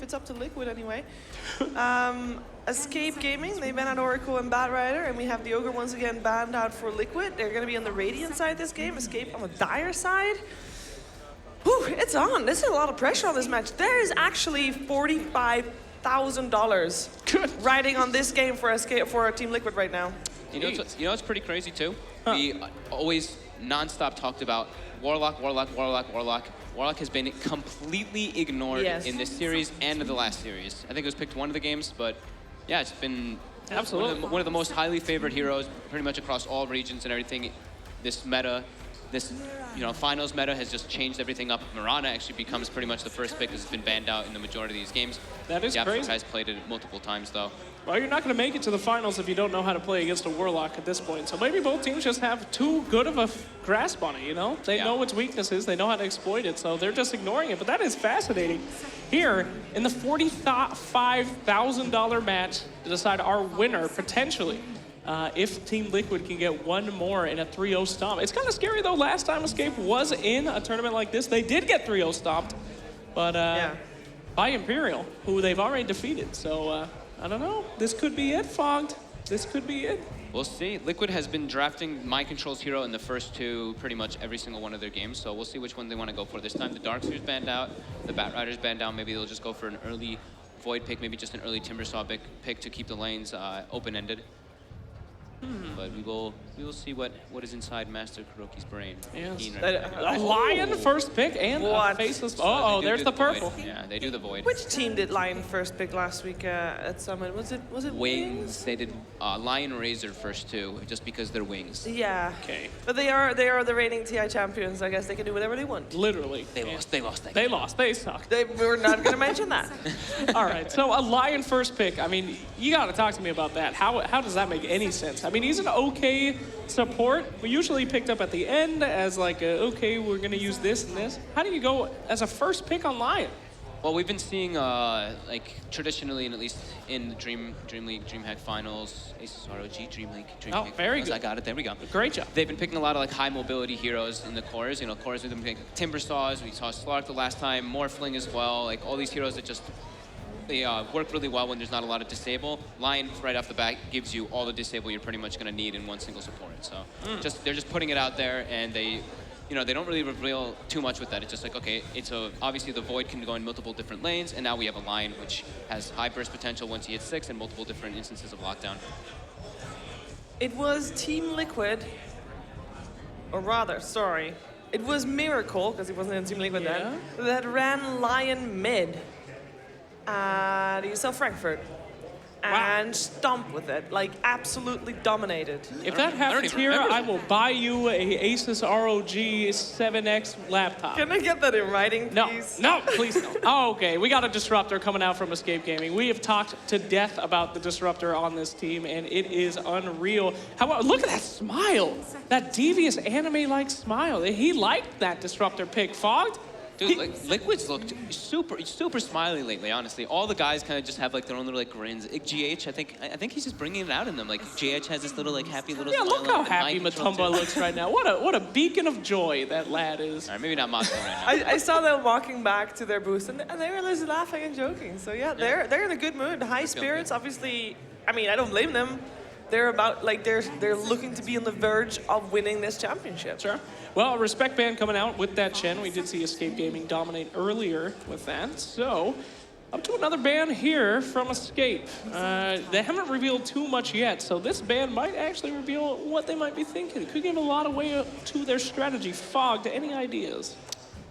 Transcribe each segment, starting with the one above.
it's up to Liquid anyway. Escape Gaming, they banned out Oracle and Batrider, and we have the Ogre once again banned out for Liquid. They're going to be on the Radiant side this game, Escape on the Dire side. Whew, it's on. This is a lot of pressure on this match. There is actually $45,000 riding on this game for Team Liquid right now. You know what's pretty crazy too? We always non-stop talked about Warlock. Warlock has been completely ignored in this series and in the last series. I think it was picked one of the games, but yeah, it's been absolutely one of the most highly favored heroes pretty much across all regions and everything. This meta, this finals meta has just changed everything up. Mirana actually becomes pretty much the first pick because it's been banned out in the majority of these games. That is crazy. Has played it multiple times though. Well, you're not going to make it to the finals if you don't know how to play against a Warlock at this point. So maybe both teams just have too good of a grasp on it, you know? They know its weaknesses, they know how to exploit it, so they're just ignoring it. But that is fascinating. Here, in the $45,000 match to decide our winner, potentially, if Team Liquid can get one more in a 3-0 stomp. It's kind of scary, though. Last time Escape was in a tournament like this, they did get 3-0 stomped, but by Imperial, who they've already defeated. So, I don't know. This could be it, Fogged. This could be it. We'll see. Liquid has been drafting Mind Control's hero in the first two, pretty much every single one of their games. So we'll see which one they want to go for this time. The Darkseer's banned out, the Batrider's banned out. Maybe they'll just go for an early Void pick, maybe just an early Timbersaw pick to keep the lanes open-ended. But we will see what is inside Master Kuroki's brain. Yes. A Lion first pick and a faceless. Oh, there's the purple. Yeah, they do the Void. Which team did Lion first pick last week at Summit? Was it Wings? They did Lion Razor first two, just because they're Wings. Yeah. Okay. But they are the reigning TI champions. I guess they can do whatever they want. Literally. They lost. They suck. We're not going to mention that. All right. So a Lion first pick. I mean, you got to talk to me about that. How does that make any sense? I mean, he's an okay support. We usually picked up at the end as like, okay, we're going to use this and this. How do you go as a first pick on Lion? Well, we've been seeing, like, traditionally, and at least in the DreamLeague, DreamHack finals, ASUS ROG, DreamLeague. Oh, very good. I got it. There we go. Great job. They've been picking a lot of, like, high mobility heroes in the cores. You know, cores we've been picking Timbersaws. We saw Slark the last time, Morphling as well. Like, all these heroes that just, they work really well when there's not a lot of disable. Lion, right off the bat, gives you all the disable you're pretty much going to need in one single support. So they're just putting it out there, and they don't really reveal too much with that. It's just like, okay, obviously the Void can go in multiple different lanes, and now we have a Lion which has high burst potential once he hits 6 and multiple different instances of lockdown. It was Team Liquid, or rather, sorry, it was Miracle, because he wasn't in Team Liquid then, that ran Lion mid at ESL Frankfurt. And stomped with it, like absolutely dominated. If that happens here, I will buy you a ASUS ROG 7X laptop. Can I get that in writing, please? No, please no. Oh, okay, we got a disruptor coming out from Escape Gaming. We have talked to death about the disruptor on this team, and it is unreal. Look at that smile, that devious anime-like smile. He liked that disruptor pick. Fogged? Dude, Liquid's looked super smiley lately, honestly. All the guys kind of just have like their own little like grins. GH, I think he's just bringing it out in them. Like GH has this little like happy little smile. Look how happy Matumba looks right now. What a beacon of joy that lad is. All right, maybe not Moscow right now. I saw them walking back to their booth, and they were just laughing and joking. So yeah, they're in a good mood, high spirits. Obviously, I mean, I don't blame them. They're they're looking to be on the verge of winning this championship. Sure. Well, a respect band coming out with that Chen. We did see Escape Gaming dominate earlier with that. So, up to another ban here from Escape. They haven't revealed too much yet, so this ban might actually reveal what they might be thinking. It could give a lot away to their strategy. Fogged, any ideas?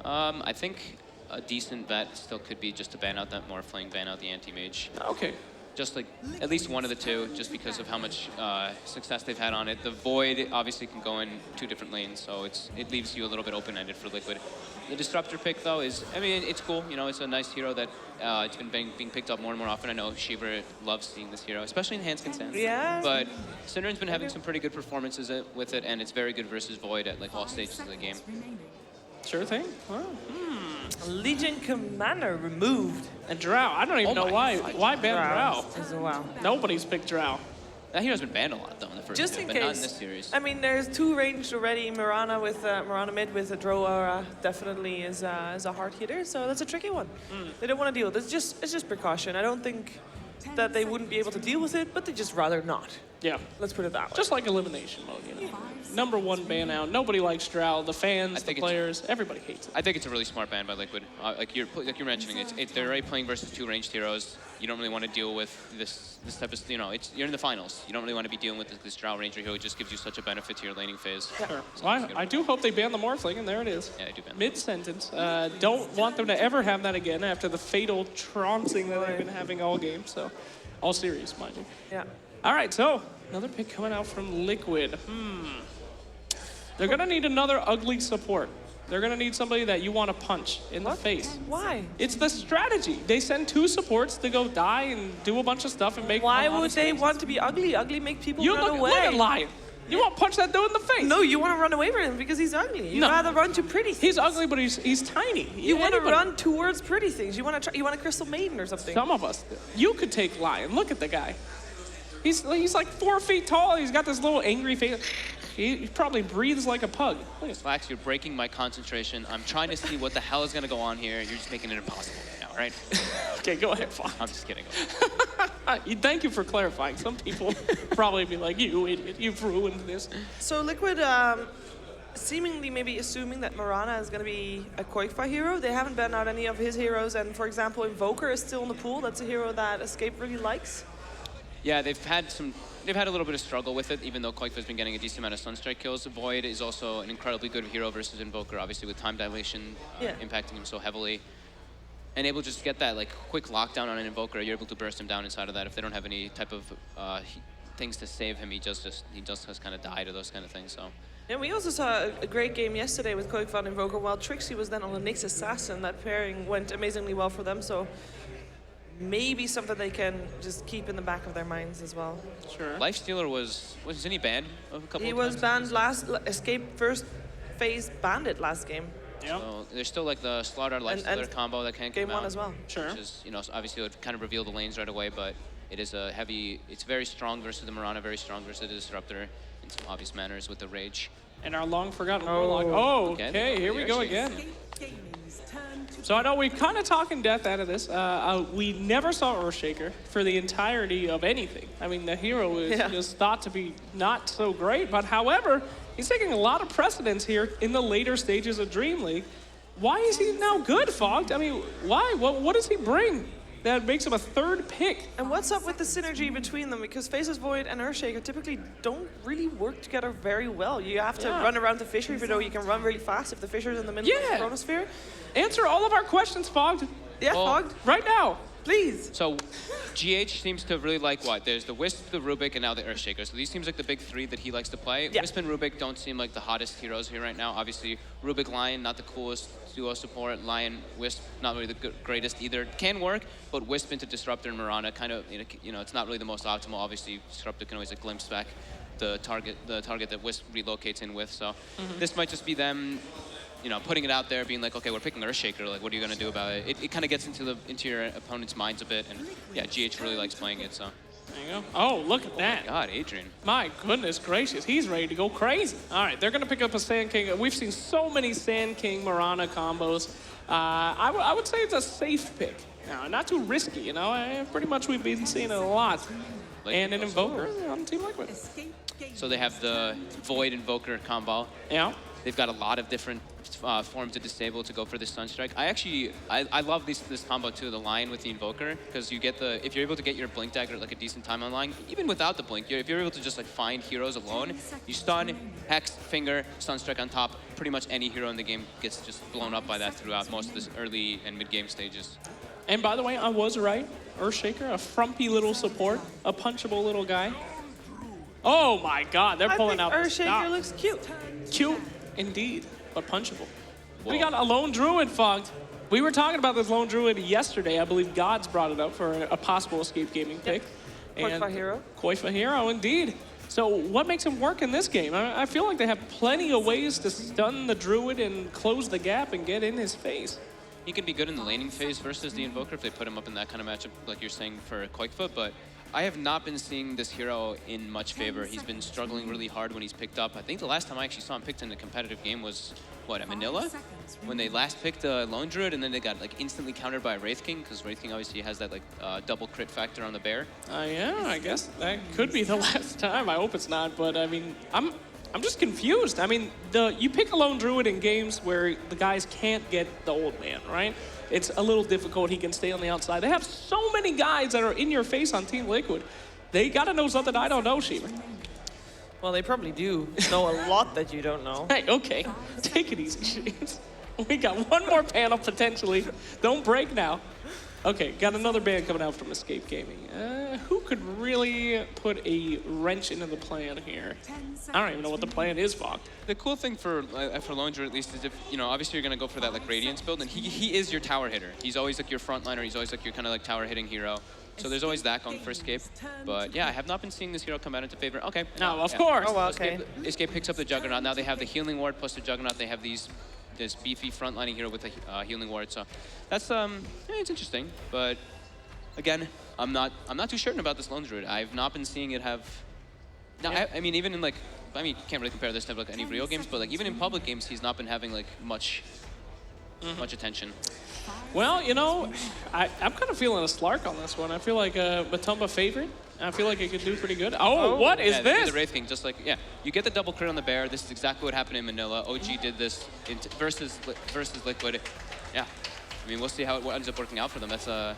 I think a decent bet still could be just to ban out that Morphling, ban out the anti-mage. Okay. Just like at least one of the two, just because of how much success they've had on it. The Void obviously can go in 2 different lanes, so it leaves you a little bit open-ended for Liquid. The Disruptor pick, though, is, I mean, it's cool. You know, it's a nice hero that it's been being picked up more and more often. I know Shiver loves seeing this hero, especially in Hanskin Sands. Yeah. But Cinderen's been having some pretty good performances with it, and it's very good versus Void at like all stages of the game. Sure thing. Wow. Legion Commander removed. And Drow, I don't even know why. Why ban Drow? Wow. Nobody's picked Drow. That hero's been banned a lot though in the first Just two, in but case. not in this series. I mean, there's 2 ranged already. Mirana with Mirana mid with a Drow aura definitely is a hard hitter, so that's a tricky one. They don't want to deal. It's just precaution. I don't think that they wouldn't be able to deal with it, but they just rather not. Yeah. Let's put it that way. Just like elimination mode, you know. Number 1 ban out. Nobody likes Drow. The fans, the players, everybody hates it. I think it's a really smart ban by Liquid. Like you're mentioning, they're already playing versus 2 ranged heroes. You don't really want to deal with this type of, you know, you're in the finals. You don't really want to be dealing with this Drow ranger hero. It just gives you such a benefit to your laning phase. Yeah. Sure. So I do hope they ban the Morphling, and there it is. Yeah, I do ban Mid-sentence. Don't want them to ever have that again after the fatal trouncing that they've been having all game. So, all series, mind you. Yeah. All right, so another pick coming out from Liquid. They're gonna need another ugly support. They're gonna need somebody that you want to punch in the face. Why? It's the strategy. They send 2 supports to go die and do a bunch of stuff and make. Why would they want to be ugly? Ugly make people run away. Look at Lion. You want to punch that dude in the face? No, you want to run away from him because he's ugly. You'd rather run to pretty things. He's ugly, but he's tiny. You want to run towards pretty things. You want a Crystal Maiden or something. Some of us do. You could take Lion. Look at the guy. He's like 4 feet tall. He's got this little angry face. He probably breathes like a pug. Flax, you're breaking my concentration. I'm trying to see what the hell is going to go on here. You're just making it impossible right now, right? Okay, go ahead, Fox. I'm just kidding. Thank you for clarifying. Some people probably be like, you idiot, you've ruined this. So Liquid, seemingly maybe assuming that Mirana is going to be a Koifa hero. They haven't banned out any of his heroes, and for example, Invoker is still in the pool. That's a hero that Escape really likes. Yeah, they've had a little bit of struggle with it, even though Koifa's been getting a decent amount of Sunstrike kills. Void is also an incredibly good hero versus Invoker, obviously with time dilation impacting him so heavily. And able to just get that like quick lockdown on an Invoker, you're able to burst him down inside of that. If they don't have any type of things to save him, he just has kind of died or those kind of things. So. And we also saw a great game yesterday with Koifa and Invoker, while Trixie was then on the Nyx Assassin. That pairing went amazingly well for them, so maybe something they can just keep in the back of their minds as well. Sure. Lifestealer wasn't he banned a couple of times? He was banned last, Escape first phase banned it last game. Yeah. So there's still like the Slaughter Lifestealer combo that can't game come out. one as well. Sure. Which is, you know, obviously it would kind of reveal the lanes right away, but it is a heavy, it's very strong versus the Mirana, very strong versus the Disruptor in some obvious manners with the Rage. And our long forgotten Warlock. Oh, Again? okay, here we go again. So I know we're kind of talking death out of this. We never saw Earthshaker for the entirety of anything. I mean, the hero is just thought to be not so great, but however, he's taking a lot of precedence here in the later stages of DreamLeague. Why is he now good, Fogged? I mean, why? What does he bring that makes him a 3rd pick? And what's up with the synergy between them? Because Faceless Void and Earthshaker typically don't really work together very well. You have to run around the Fissure, even though you can run really fast if the Fissure's in the middle of the Chronosphere. Answer all of our questions, Fogged. Yeah, Fogged. Right now. Please. So GH seems to really like what? There's the Wisp, the Rubik, and now the Earthshaker. So these seems like the big 3 that he likes to play. Yeah. Wisp and Rubik don't seem like the hottest heroes here right now. Obviously, Rubik Lion, not the coolest duo support. Lion, Wisp, not really the greatest either. Can work, but Wisp into Disruptor and Mirana kind of, you know, it's not really the most optimal. Obviously, Disruptor can always glimpse back the target that Wisp relocates in with. So this might just be them, you know, putting it out there, being like, okay, we're picking Earthshaker. Like, what are you gonna do about it? It kind of gets into your opponent's minds a bit, and yeah, GH really likes playing it. So. There you go. Oh, look at that. Oh my God, Adrian. My goodness gracious, he's ready to go crazy. All right, they're gonna pick up a Sand King. We've seen so many Sand King Mirana combos. I would say it's a safe pick. Not too risky, you know. Pretty much we've been seeing it a lot. And an Invoker on Team Liquid. So they have the Void Invoker combo. Yeah. They've got a lot of different forms to disable to go for the Sunstrike. I love this combo too, the Lion with the Invoker, because you get if you're able to get your Blink Dagger at like a decent time online, even without the Blink, if you're able to just like find heroes alone, you stun, Hex, Finger, Sunstrike on top, pretty much any hero in the game gets just blown up by that throughout most of this early and mid-game stages. And by the way, I was right. Earthshaker, a frumpy little support, a punchable little guy. Oh my God, they're pulling out the Earthshaker stop. looks cute. Cute, indeed, but punchable. Whoa. We got a Lone Druid, Fogged. We were talking about this Lone Druid yesterday. I believe Gods brought it up for a possible Escape Gaming pick. Koifa hero. Koifa hero, indeed. So what makes him work in this game? I feel like they have plenty of ways to stun the Druid and close the gap and get in his face. He can be good in the laning phase versus the Invoker if they put him up in that kind of matchup, like you're saying for Koifa, but I have not been seeing this hero in much favor. He's been struggling really hard when he's picked up. I think the last time I actually saw him picked in a competitive game was, what, at Manila? When they last picked a Lone Druid and then they got like instantly countered by Wraith King, because Wraith King obviously has that like double crit factor on the bear. Yeah, I guess that could be the last time. I hope it's not, but I mean, I'm just confused. I mean, you pick a Lone Druid in games where the guys can't get the old man, right? It's a little difficult. He can stay on the outside. They have so many guys that are in your face on Team Liquid. They gotta know something I don't know, Sheever. Well, they probably do know a lot that you don't know. Hey, okay. Take it easy, Sheever. We got one more panel, potentially. Don't break now. Okay, got another ban coming out from Escape Gaming. Who could really put a wrench into the plan here? I don't even know what the plan is, Vok. The cool thing for Lone Druid at least is if, you know, obviously you're going to go for that like Radiance build, and he is your tower hitter. He's always like your frontliner, he's always like your kind of like tower hitting hero. So there's always that going for Escape. But yeah, I have not been seeing this hero come out into favor. Okay. No, of course. Oh, well, okay. Escape picks up the Juggernaut. Now they have the healing ward plus the Juggernaut. They have this beefy frontlining hero with a healing ward. So that's yeah, it's interesting. But again, I'm not too certain about this Lone Druid. I've not been seeing it have. No, I mean even in like, I mean, you can't really compare this to like any real games, but like even in public games, he's not been having like much attention. Well, you know, I'm kind of feeling a Slark on this one. I feel like a Matumba favorite. I feel like it could do pretty good. Oh, what is this? The Wraith King, just like, yeah. You get the double crit on the bear. This is exactly what happened in Manila. OG did this versus Liquid. Yeah. I mean, we'll see how it ends up working out for them. That'd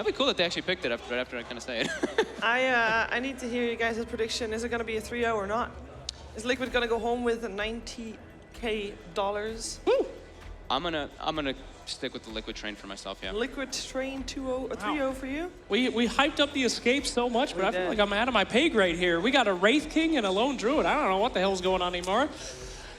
be cool that they actually picked it right after I kind of say it. I need to hear you guys' prediction. Is it going to be a 3-0 or not? Is Liquid going to go home with $90K? Woo! I'm gonna stick with the Liquid train for myself, yeah. Liquid train 2-0 or 3-0 for you? We hyped up the Escape so much, but I feel like I'm out of my pay grade here. We got a Wraith King and a Lone Druid. I don't know what the hell's going on anymore.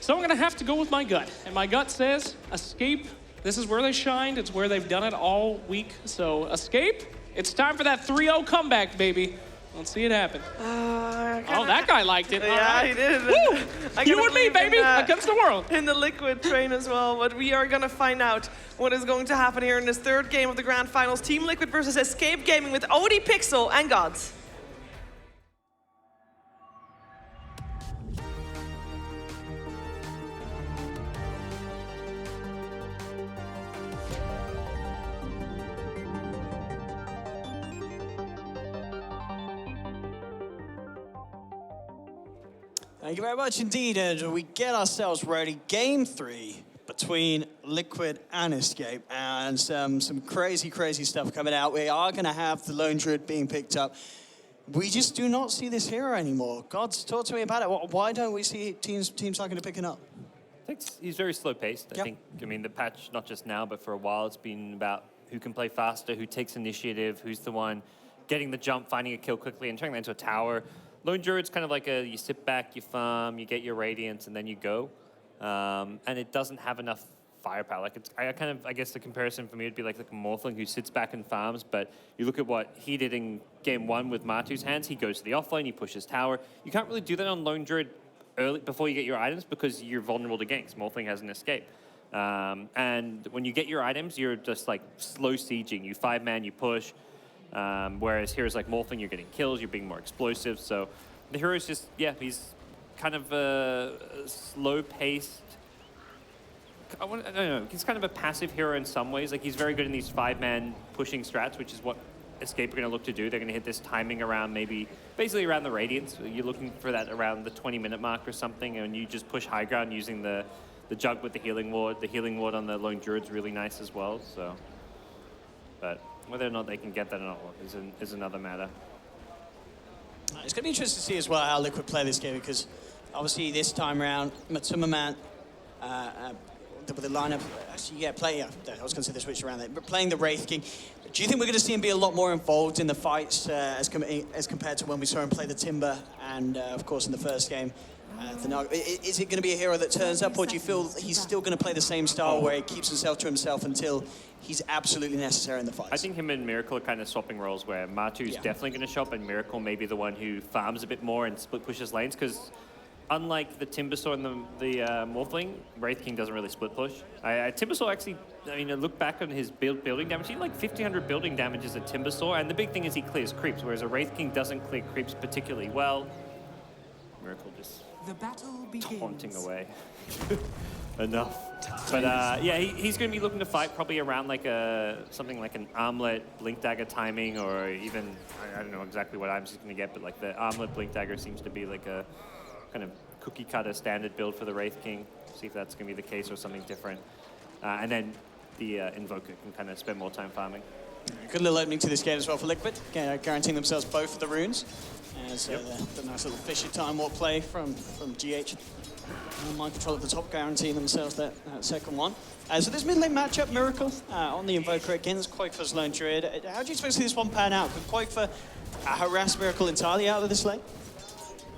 So I'm gonna have to go with my gut. And my gut says Escape, this is where they shined. It's where they've done it all week. So Escape, it's time for that 3-0 comeback, baby. Let's see it happen. Oh, that guy liked it. Yeah, he did. Woo! You and me, baby, against the world. In the Liquid train as well, but we are going to find out what is going to happen here in this third game of the Grand Finals. Team Liquid versus Escape Gaming with OD Pixel and Gods. Thank you very much indeed, and we get ourselves ready. Game 3 between Liquid and Escape, and some crazy, crazy stuff coming out. We are going to have the Lone Druid being picked up. We just do not see this hero anymore. Gods, talk to me about it. Why don't we see teams like to picking up? I think he's very slow-paced. Yep. I mean, the patch, not just now, but for a while, it's been about who can play faster, who takes initiative, who's the one getting the jump, finding a kill quickly, and turning that into a tower. Lone Druid's kind of like you sit back, you farm, you get your Radiance, and then you go. And it doesn't have enough firepower. Like I guess the comparison for me would be like a Morphling who sits back and farms, but you look at what he did in game 1 with Matu's hands. He goes to the offlane, he pushes tower. You can't really do that on Lone Druid early before you get your items because you're vulnerable to ganks. Morphling has an escape. And when you get your items, you're just like slow sieging. You 5-man, you push. Whereas heroes like Morphling, you're getting kills, you're being more explosive. So the hero's just, yeah, he's kind of a slow-paced. I don't know. He's kind of a passive hero in some ways. Like he's very good in these 5-man pushing strats, which is what Escape are going to look to do. They're going to hit this timing around basically around the Radiance. You're looking for that around the 20-minute mark or something, and you just push high ground using the Jug with the healing ward. The healing ward on the Lone Druid's really nice as well. So, but whether or not they can get that or not is another matter. It's going to be interesting to see as well how Liquid play this game, because obviously this time around, Matumba Man, with the lineup, actually, yeah, I was going to say the switch around there, but playing the Wraith King. Do you think we're going to see him be a lot more involved in the fights as compared to when we saw him play the Timber and, of course, in the first game? Is it going to be a hero that turns up, or do you feel he's still going to play the same style where he keeps himself to himself until he's absolutely necessary in the fights? I think him and Miracle are kind of swapping roles, where Matu's definitely going to show up, and Miracle may be the one who farms a bit more and split pushes lanes, because unlike the Timbersaw and the Morphling, Wraith King doesn't really split push. Timbersaw actually, I mean, look back on his building damage, he had like 1,500 building damage as a Timbersaw, and the big thing is he clears creeps, whereas a Wraith King doesn't clear creeps particularly well. Miracle just taunting away. Enough. But yeah, he's going to be looking to fight probably around like something like an armlet, blink dagger timing, or even, I don't know exactly what items he's going to get, but like the armlet, blink dagger seems to be like a kind of cookie cutter standard build for the Wraith King. See if that's going to be the case or something different. And then the Invoker can kind of spend more time farming. Good little opening to this game as well for Liquid, guaranteeing themselves both of the runes. As the nice little fishy time warp play from GH. Mind control at the top, guaranteeing themselves that second one. So this mid lane matchup, Miracle on the Invoker against Quake's Lone Druid. How do you expect to see this one pan out? Could Quake harass Miracle entirely out of this lane?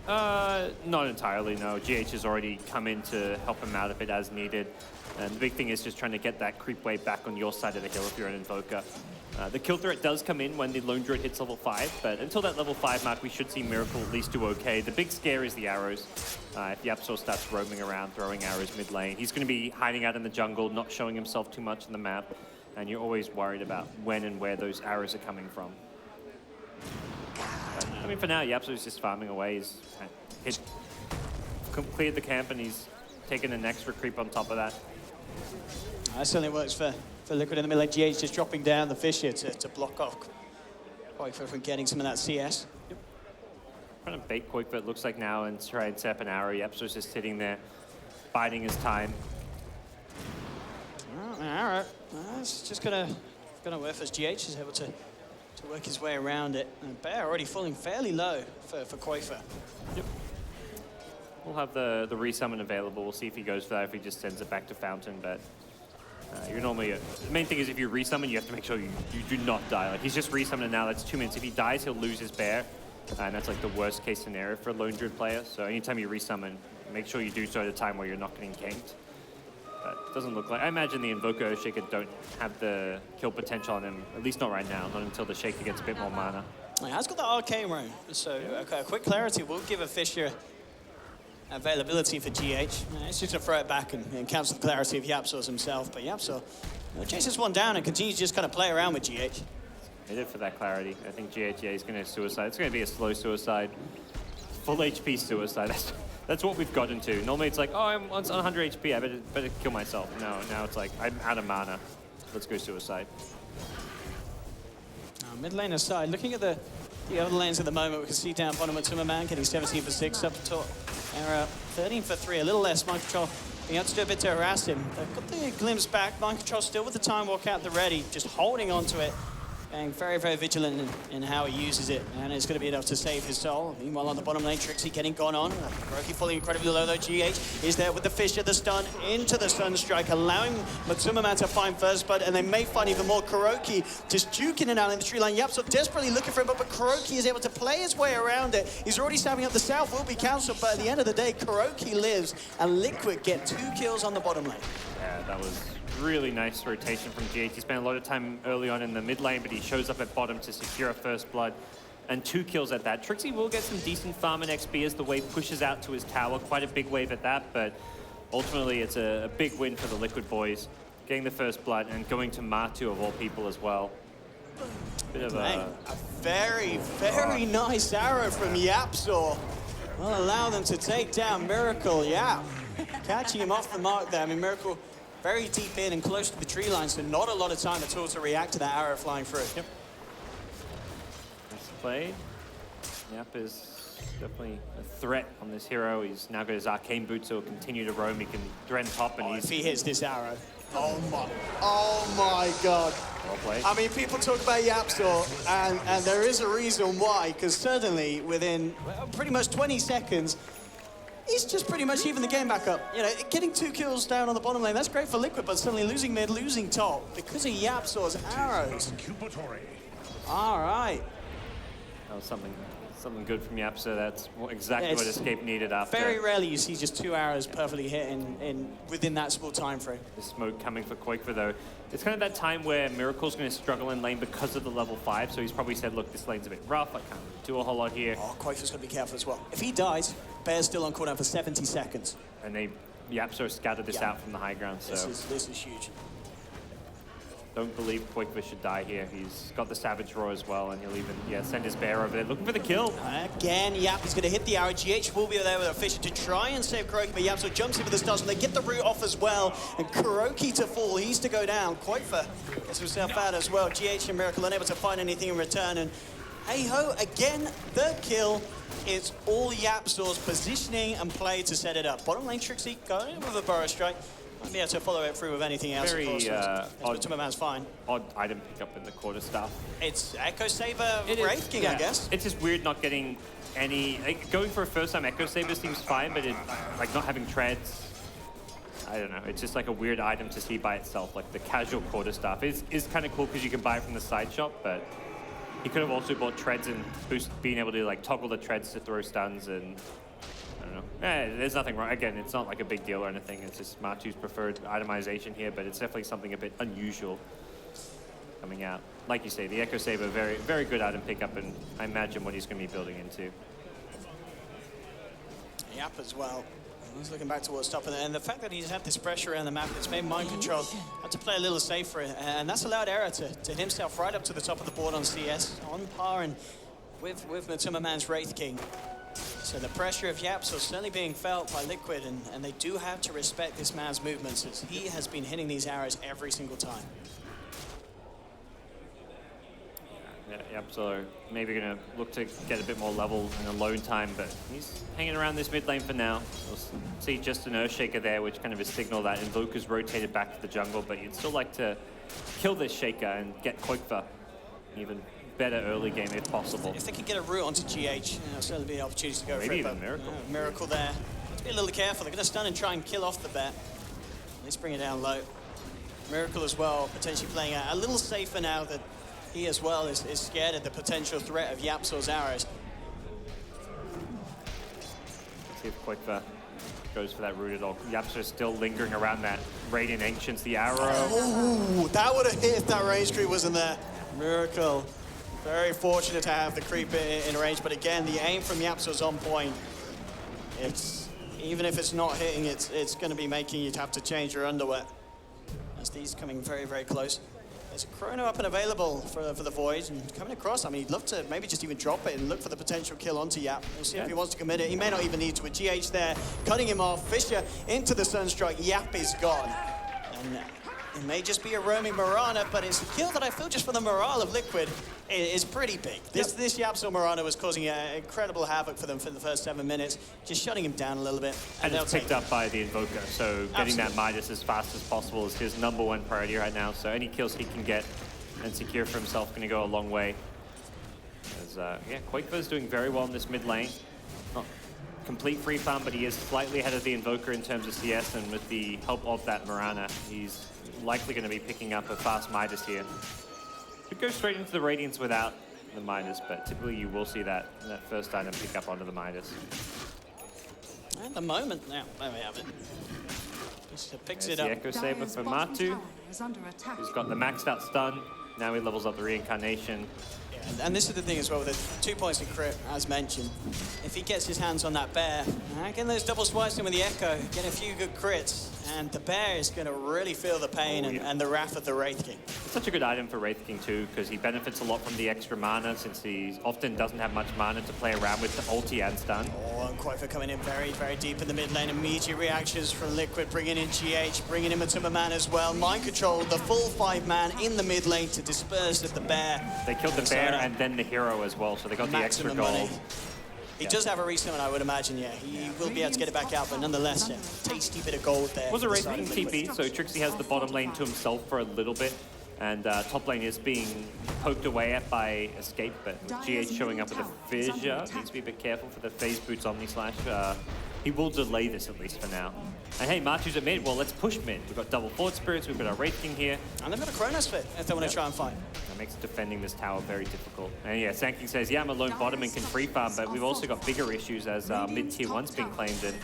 Not entirely, no. GH has already come in to help him out a bit as needed. And the big thing is just trying to get that creep wave back on your side of the hill if you're an Invoker. The kill threat does come in when the Lone Druid hits level 5, but until that level 5 mark, we should see Miracle at least do okay. The big scare is the arrows. If YapzOr starts roaming around, throwing arrows mid lane, he's going to be hiding out in the jungle, not showing himself too much on the map, and you're always worried about when and where those arrows are coming from. But, I mean, for now, YapzOr is just farming away. He's cleared the camp, and he's taken an extra creep on top of that. That certainly works for Liquid in the middle. GH just dropping down the Fissure to block off Quake from getting some of that CS. Yep. Trying to bait Quake, but it looks like now and try and set up an arrow. YapzOr's just sitting there, biding his time. An arrow. It's just gonna work as GH is able to work his way around it. And Bear already falling fairly low for Quaker. Yep. We'll have the resummon available. We'll see if he goes for that, if he just sends it back to Fountain, but you're normally... the main thing is if you resummon, you have to make sure you do not die. Like, he's just resummoned now, that's 2 minutes. If he dies, he'll lose his bear, and that's like the worst case scenario for a Lone Druid player. So anytime you resummon, make sure you do so at a time where you're not getting ganked. But it doesn't look like... I imagine the Invoker Shaker don't have the kill potential on him, at least not right now, not until the Shaker gets a bit more mana. He has got the Arcane Rune, so a quick clarity will give a Fissure availability for GH. It's just going to throw it back and cancel the clarity of YapzOr himself. But YapzOr chases one down and continues to just kind of play around with GH. He did for that clarity. I think GH, yeah, he's going to suicide. It's going to be a slow suicide. Full HP suicide. That's what we've gotten to. Normally it's like, oh, I'm on 100 HP, I better kill myself. No, now it's like, I'm out of mana. Let's go suicide. Mid lane aside, looking at the other lanes at the moment, we can see down bottom Matuma getting 17 for 6 up top. Error 13 for 3, a little less. Mind control being able to do a bit to harass him. They've got the glimpse back. Mind control still with the time walk out the ready, just holding on to it. Being very, very vigilant in how he uses it, and it's going to be enough to save his soul. Meanwhile, on the bottom lane, Trixie getting gone on. Kuroki falling incredibly low, though. GH is there with the Fissure, the stun, into the stun strike, allowing Matsumaman to find first blood, and they may find even more. Kuroki just juking it out in the tree line. YapzOr desperately looking for him, but Kuroki is able to play his way around it. He's already stabbing up the south, will be cancelled, but at the end of the day, Kuroki lives, and Liquid get 2 kills on the bottom lane. Yeah, that was really nice rotation from GH. He spent a lot of time early on in the mid lane, but he shows up at bottom to secure a first blood and 2 kills at that. Trixie will get some decent farm and XP as the wave pushes out to his tower. Quite a big wave at that, but ultimately it's a big win for the Liquid boys. Getting the first blood and going to Matu of all people as well. Bit of a very, very nice arrow from YapzOr. Will allow them to take down Miracle. Yeah, catching him off the mark there. I mean, Miracle very deep in and close to the tree line, so not a lot of time at all to react to that arrow flying through. Yep. Nice play. Yap is definitely a threat on this hero. He's now got his arcane boots, so he'll continue to roam. He can Dren top, and if he hits this arrow. Oh my God. Well played. I mean, people talk about YapzOr, and there is a reason why, because suddenly within pretty much 20 seconds, he's just pretty much even the game back up. You know, getting 2 kills down on the bottom lane, that's great for Liquid, but suddenly losing mid, losing top because of YapzOr's arrows. All right. That was something good from YapzOr. That's exactly what Escape needed after. Very rarely you see just 2 arrows perfectly hit within that small time frame. The smoke coming for Quakefor though. It's kind of that time where Miracle's going to struggle in lane because of the level 5, so he's probably said, look, this lane's a bit rough, I can't do a whole lot here. Oh, Quakefor's got to be careful as well. If he dies, Bear's still on cooldown for 70 seconds. And YapzOr scattered this out from the high ground, so... This is huge. Don't believe Quakefor should die here. He's got the Savage Roar as well, and he'll even send his bear over there looking for the kill. Again, Yap is going to hit the arrow. GH will be there with a Fisher to try and save Kuroki, but YapzOr jumps in with the stars, and they get the root off as well. And Kuroki to fall, he's to go down. Quakefor gets himself out as well. GH and Miracle unable to find anything in return, and hey-ho, again, the kill. It's all YapzOr's positioning and play to set it up. Bottom lane, Trixie going in with a Burrow Strike. Might be able to follow it through with anything else, Very, of course. Man's fine. Odd item pickup in the quarterstaff. It's Echo Saber Wraith King, I guess. It's just weird not getting any... going for a first-time Echo Saber seems fine, but like not having treads, I don't know. It's just like a weird item to see by itself. Like the casual quarterstaff is kind of cool because you can buy it from the side shop, but he could have also bought treads and being able to like toggle the treads to throw stuns and... I don't know. There's nothing wrong. Again, it's not like a big deal or anything. It's just Matu's preferred itemization here, but it's definitely something a bit unusual coming out. Like you say, the Echo Saber, very, very good item pickup, and I imagine what he's going to be building into. Yap as well. He's looking back towards top, and the fact that he's had this pressure around the map, it's made Mind Control have to play a little safer, and that's allowed Era to hit himself right up to the top of the board on CS, on par and with Matuma Man's Wraith King. So the pressure of YapzOr is certainly being felt by Liquid, and they do have to respect this man's movements, as he has been hitting these arrows every single time. Yeah, YapzOr maybe going to look to get a bit more level in alone time, but he's hanging around this mid lane for now. We'll see just an Earthshaker there, which kind of a signal that Invoker's rotated back to the jungle, but you'd still like to kill this Shaker and get Quakefor even better early game if possible. If they could get a root onto GH, there'll certainly be an opportunity to go for it. Maybe even Miracle. Miracle there. Have to be a little careful. They're going to stun and try and kill off the bet. Let's bring it down low. Miracle as well, potentially playing a little safer now that he as well is scared of the potential threat of YapzOr's arrows. Let's see if Quakefor goes for that root at all. YapzOr still lingering around that Radiant Ancients, the arrow. Oh, that would have hit if that range creep wasn't there. Miracle. Very fortunate to have the creep in range, but again, the aim from YapzOr's on point. It's even if it's not hitting, it's going to be making you have to change your underwear. As these coming very, very close. There's a Chrono up and available for the Void, and coming across, I mean, he'd love to maybe just even drop it and look for the potential kill onto Yap. We'll see if he wants to commit it. He may not even need to. A GH there, cutting him off. Fisher into the Sunstrike. Yap is gone. And it may just be a roaming Mirana, but it's a kill that I feel just for the morale of Liquid is pretty big. This YapzOr Mirana was causing incredible havoc for them for the first 7 minutes, just shutting him down a little bit. And it's picked up by the Invoker, so getting that Midas as fast as possible is his #1 priority right now. So any kills he can get and secure for himself going to go a long way. As, Quakefor's doing very well in this mid lane. Not complete free farm, but he is slightly ahead of the Invoker in terms of CS, and with the help of that Mirana, he's likely going to be picking up a fast Midas here. Could go straight into the Radiance without the Midas, but typically you will see that first item pick up onto the Midas. At the moment, now, there we have it. Just picks it up. The Echo Saber for Matu. He's got the maxed out stun. Now he levels up the Reincarnation. Yeah, and this is the thing as well, with the 2 points in crit, as mentioned. If he gets his hands on that bear, getting those double swipes in with the Echo, getting a few good crits, and the bear is going to really feel the pain and the wrath of the Wraith King. It's such a good item for Wraith King too, because he benefits a lot from the extra mana, since he often doesn't have much mana to play around with the ulti and stun. Oh, and Quakefor coming in very, very deep in the mid lane. Immediate reactions from Liquid, bringing in GH, bringing in Matuma Man as well. Mind Control, the full 5-man in the mid lane to disperse of the bear. They killed the bear and then the hero as well, so they got the extra gold. Money. He does have a resummon, I would imagine, yeah. He will be able to get it back out, but nonetheless, tasty bit of gold there. It was a Wraith King TP, so Trixie has the bottom lane to himself for a little bit, and top lane is being poked away at by Escape, but with GH showing up with a fissure, needs to be a bit careful for the phase boots Omni Slash. he will delay this at least for now. And hey, Matu's at mid. Well, let's push mid. We've got double Forward Spirits. We've got our Wraith King here. And they've got a Chronosphere if they want to try and fight. That makes defending this tower very difficult. And yeah, Sanking says, yeah, I'm a lone bottom and can free farm, but we've also got bigger issues as mid-tier 1's being claimed. And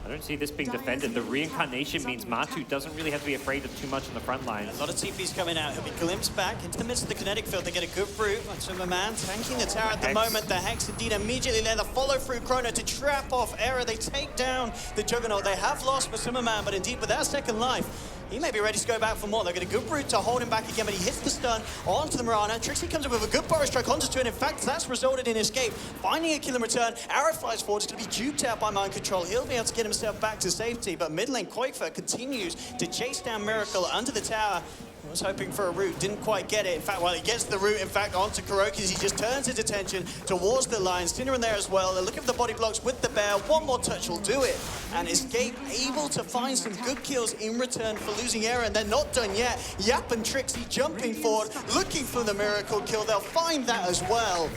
I don't see this being defended. The reincarnation means Matu doesn't really have to be afraid of too much on the front line. A lot of TPs coming out. He'll be glimpsed back into the midst of the kinetic field. They get a good route. Matuma tanking the tower at the moment. The Hex indeed immediately there. The follow through Chrono to trap off Error. They take down the Juggernaut. They have lost Matuma, but indeed with that second life, he may be ready to go back for more. They've got a good route to hold him back again, but he hits the stun onto the Mirana. Trixie comes up with a good Burrow Strike onto two, and in fact, that's resulted in escape. Finding a kill in return, Arrow flies forward. It's going to be duped out by Mind Control. He'll be able to get himself back to safety, but mid lane Quakefer continues to chase down Miracle under the tower. He was hoping for a route, didn't quite get it. In fact, while he gets the route, in fact, onto Kuroky's, he just turns his attention towards the line. Sinner in there as well. They're looking for the body blocks with the bear. One more touch will do it. And Escape able to find some good kills in return for losing Error, and they're not done yet. Yap and Trixie jumping forward, looking for the Miracle kill. They'll find that as well.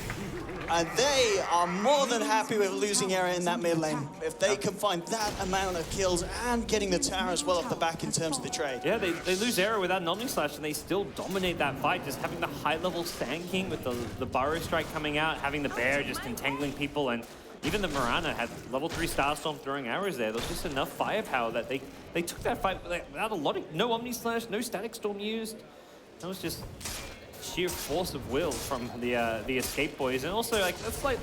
And they are more than happy with losing Error in that mid lane. If they can find that amount of kills and getting the tower as well off the back in terms of the trade. Yeah, they lose Error without an Omni Slash and they still dominate that fight. Just having the high-level Sand King with the Burrow Strike coming out, having the Bear just entangling people, and even the Mirana had level 3 Starstorm throwing arrows there. There was just enough firepower that they took that fight without a lot of, no Omni Slash, no Static Storm used. That was just sheer force of will from the Escape boys. And also, like, that's like,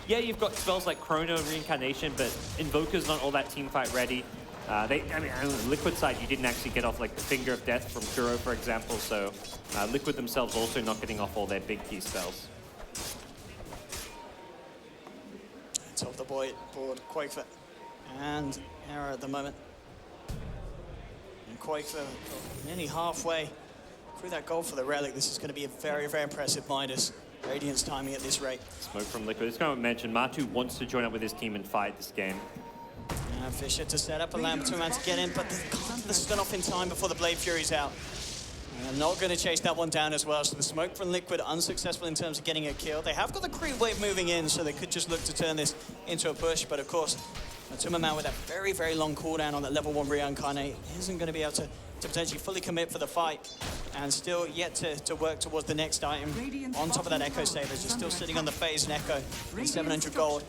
yeah, you've got spells like Chrono and Reincarnation, but Invoker's not all that team fight ready. I mean, on the Liquid side, you didn't actually get off like the Finger of Death from Kuro, for example. So Liquid themselves also not getting off all their big key spells. Top of the board, Quakefer and Error at the moment. And Quakefer nearly halfway through that goal for the Relic. This is going to be a very, very impressive Midas. Radiant's timing at this rate. Smoke from Liquid. It's going to mention Matu wants to join up with his team and fight this game. Fisher to set up a lamp to get in, but they can't the stun off in time before the Blade Fury's out. And not going to chase that one down as well. So the smoke from Liquid unsuccessful in terms of getting a kill. They have got the creep wave moving in, so they could just look to turn this into a push. But of course, Matuma with that very, very long cooldown on that level 1 Reincarnate isn't going to be able to potentially fully commit for the fight. And still yet to work towards the next item. On top of that Echo Saber, just still sitting on the phase and Echo. 700 gold.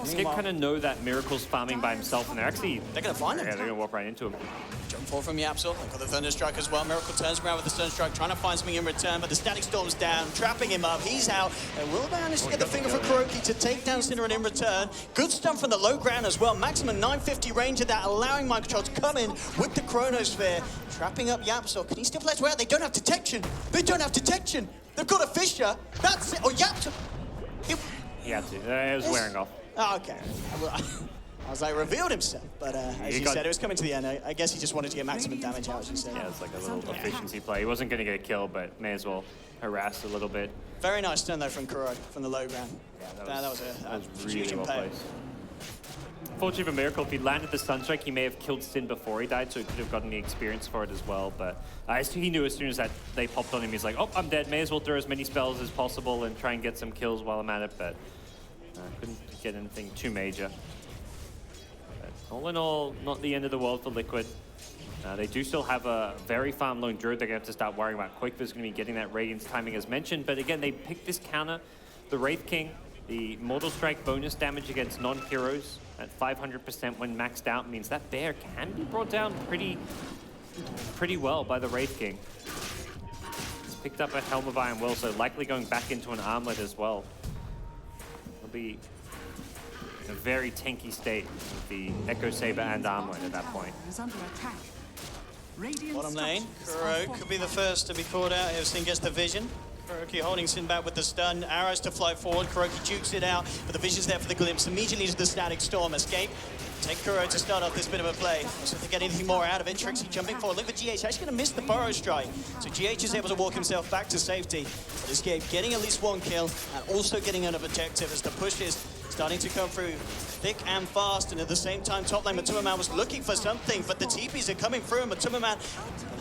Escape kind of know that Miracle's farming by himself, and they're going to find him. Yeah, they're going to walk right into him. Jump forward from Yapsel. They've got the Thunderstrike as well. Miracle turns around with the Sunstrike, trying to find something in return, but the Static Storm's down, trapping him up. He's out. And will manage to get the finger for Kuroky to take down Cinderin in return. Good stun from the low ground as well. Maximum 950 range of that, allowing Mind Control to come in with the Chronosphere. Trapping up Yapsel. Can he still play his way out? They don't have detection. They don't have detection. They've got a Fisher. That's it. Oh, Yapsel. He had to. It was wearing off. Oh, okay. I was like, revealed himself. But as you said, it was coming to the end. I guess he just wanted to get maximum damage out, as you said. Yeah, it's like a little efficiency play. He wasn't going to get a kill, but may as well harass a little bit. Very nice turn, though, from Kuro, from the low ground. Yeah, that was a really huge well impact. placed. Fortunately for Miracle, if he landed the Sunstrike, he may have killed Sin before he died, so he could have gotten the experience for it as well. But he knew as soon as that they popped on him, he's like, oh, I'm dead. May as well throw as many spells as possible and try and get some kills while I'm at it. But couldn't get anything too major. But all in all, not the end of the world for Liquid. They do still have a very farm lone Druid. They're going to have to start worrying about Quakefer's going to be getting that Radiance timing as mentioned. But again, they picked this counter, the Wraith King, the Mortal Strike bonus damage against non-heroes at 500% when maxed out means that bear can be brought down pretty well by the Wraith King. He's picked up a Helm of Iron Will, so likely going back into an armlet as well. He'll be in a very tanky state with the Echo Saber and armlet at that point. Bottom lane, Kuro could be the first to be called out if Sin gets the vision. Kuroky holding Sin back with the stun, arrows to fly forward. Kuroky jukes it out, but the vision's there for the glimpse. Immediately to the Static Storm. Escape. Take Kuro to start off this bit of a play. So if they get anything more out of it, Trixie jumping forward. Look for GH, actually going to miss the Burrow Strike. So GH is able to walk himself back to safety. But Escape getting at least one kill and also getting an objective as the push is starting to come through thick and fast, and at the same time, top lane Matuma was looking for something, but the TPs are coming through, and Matuma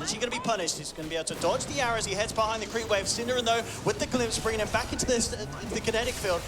is he going to be punished? He's going to be able to dodge the arrows. He heads behind the creep wave. Cinderin, though, with the glimpse, bringing him back into the kinetic field.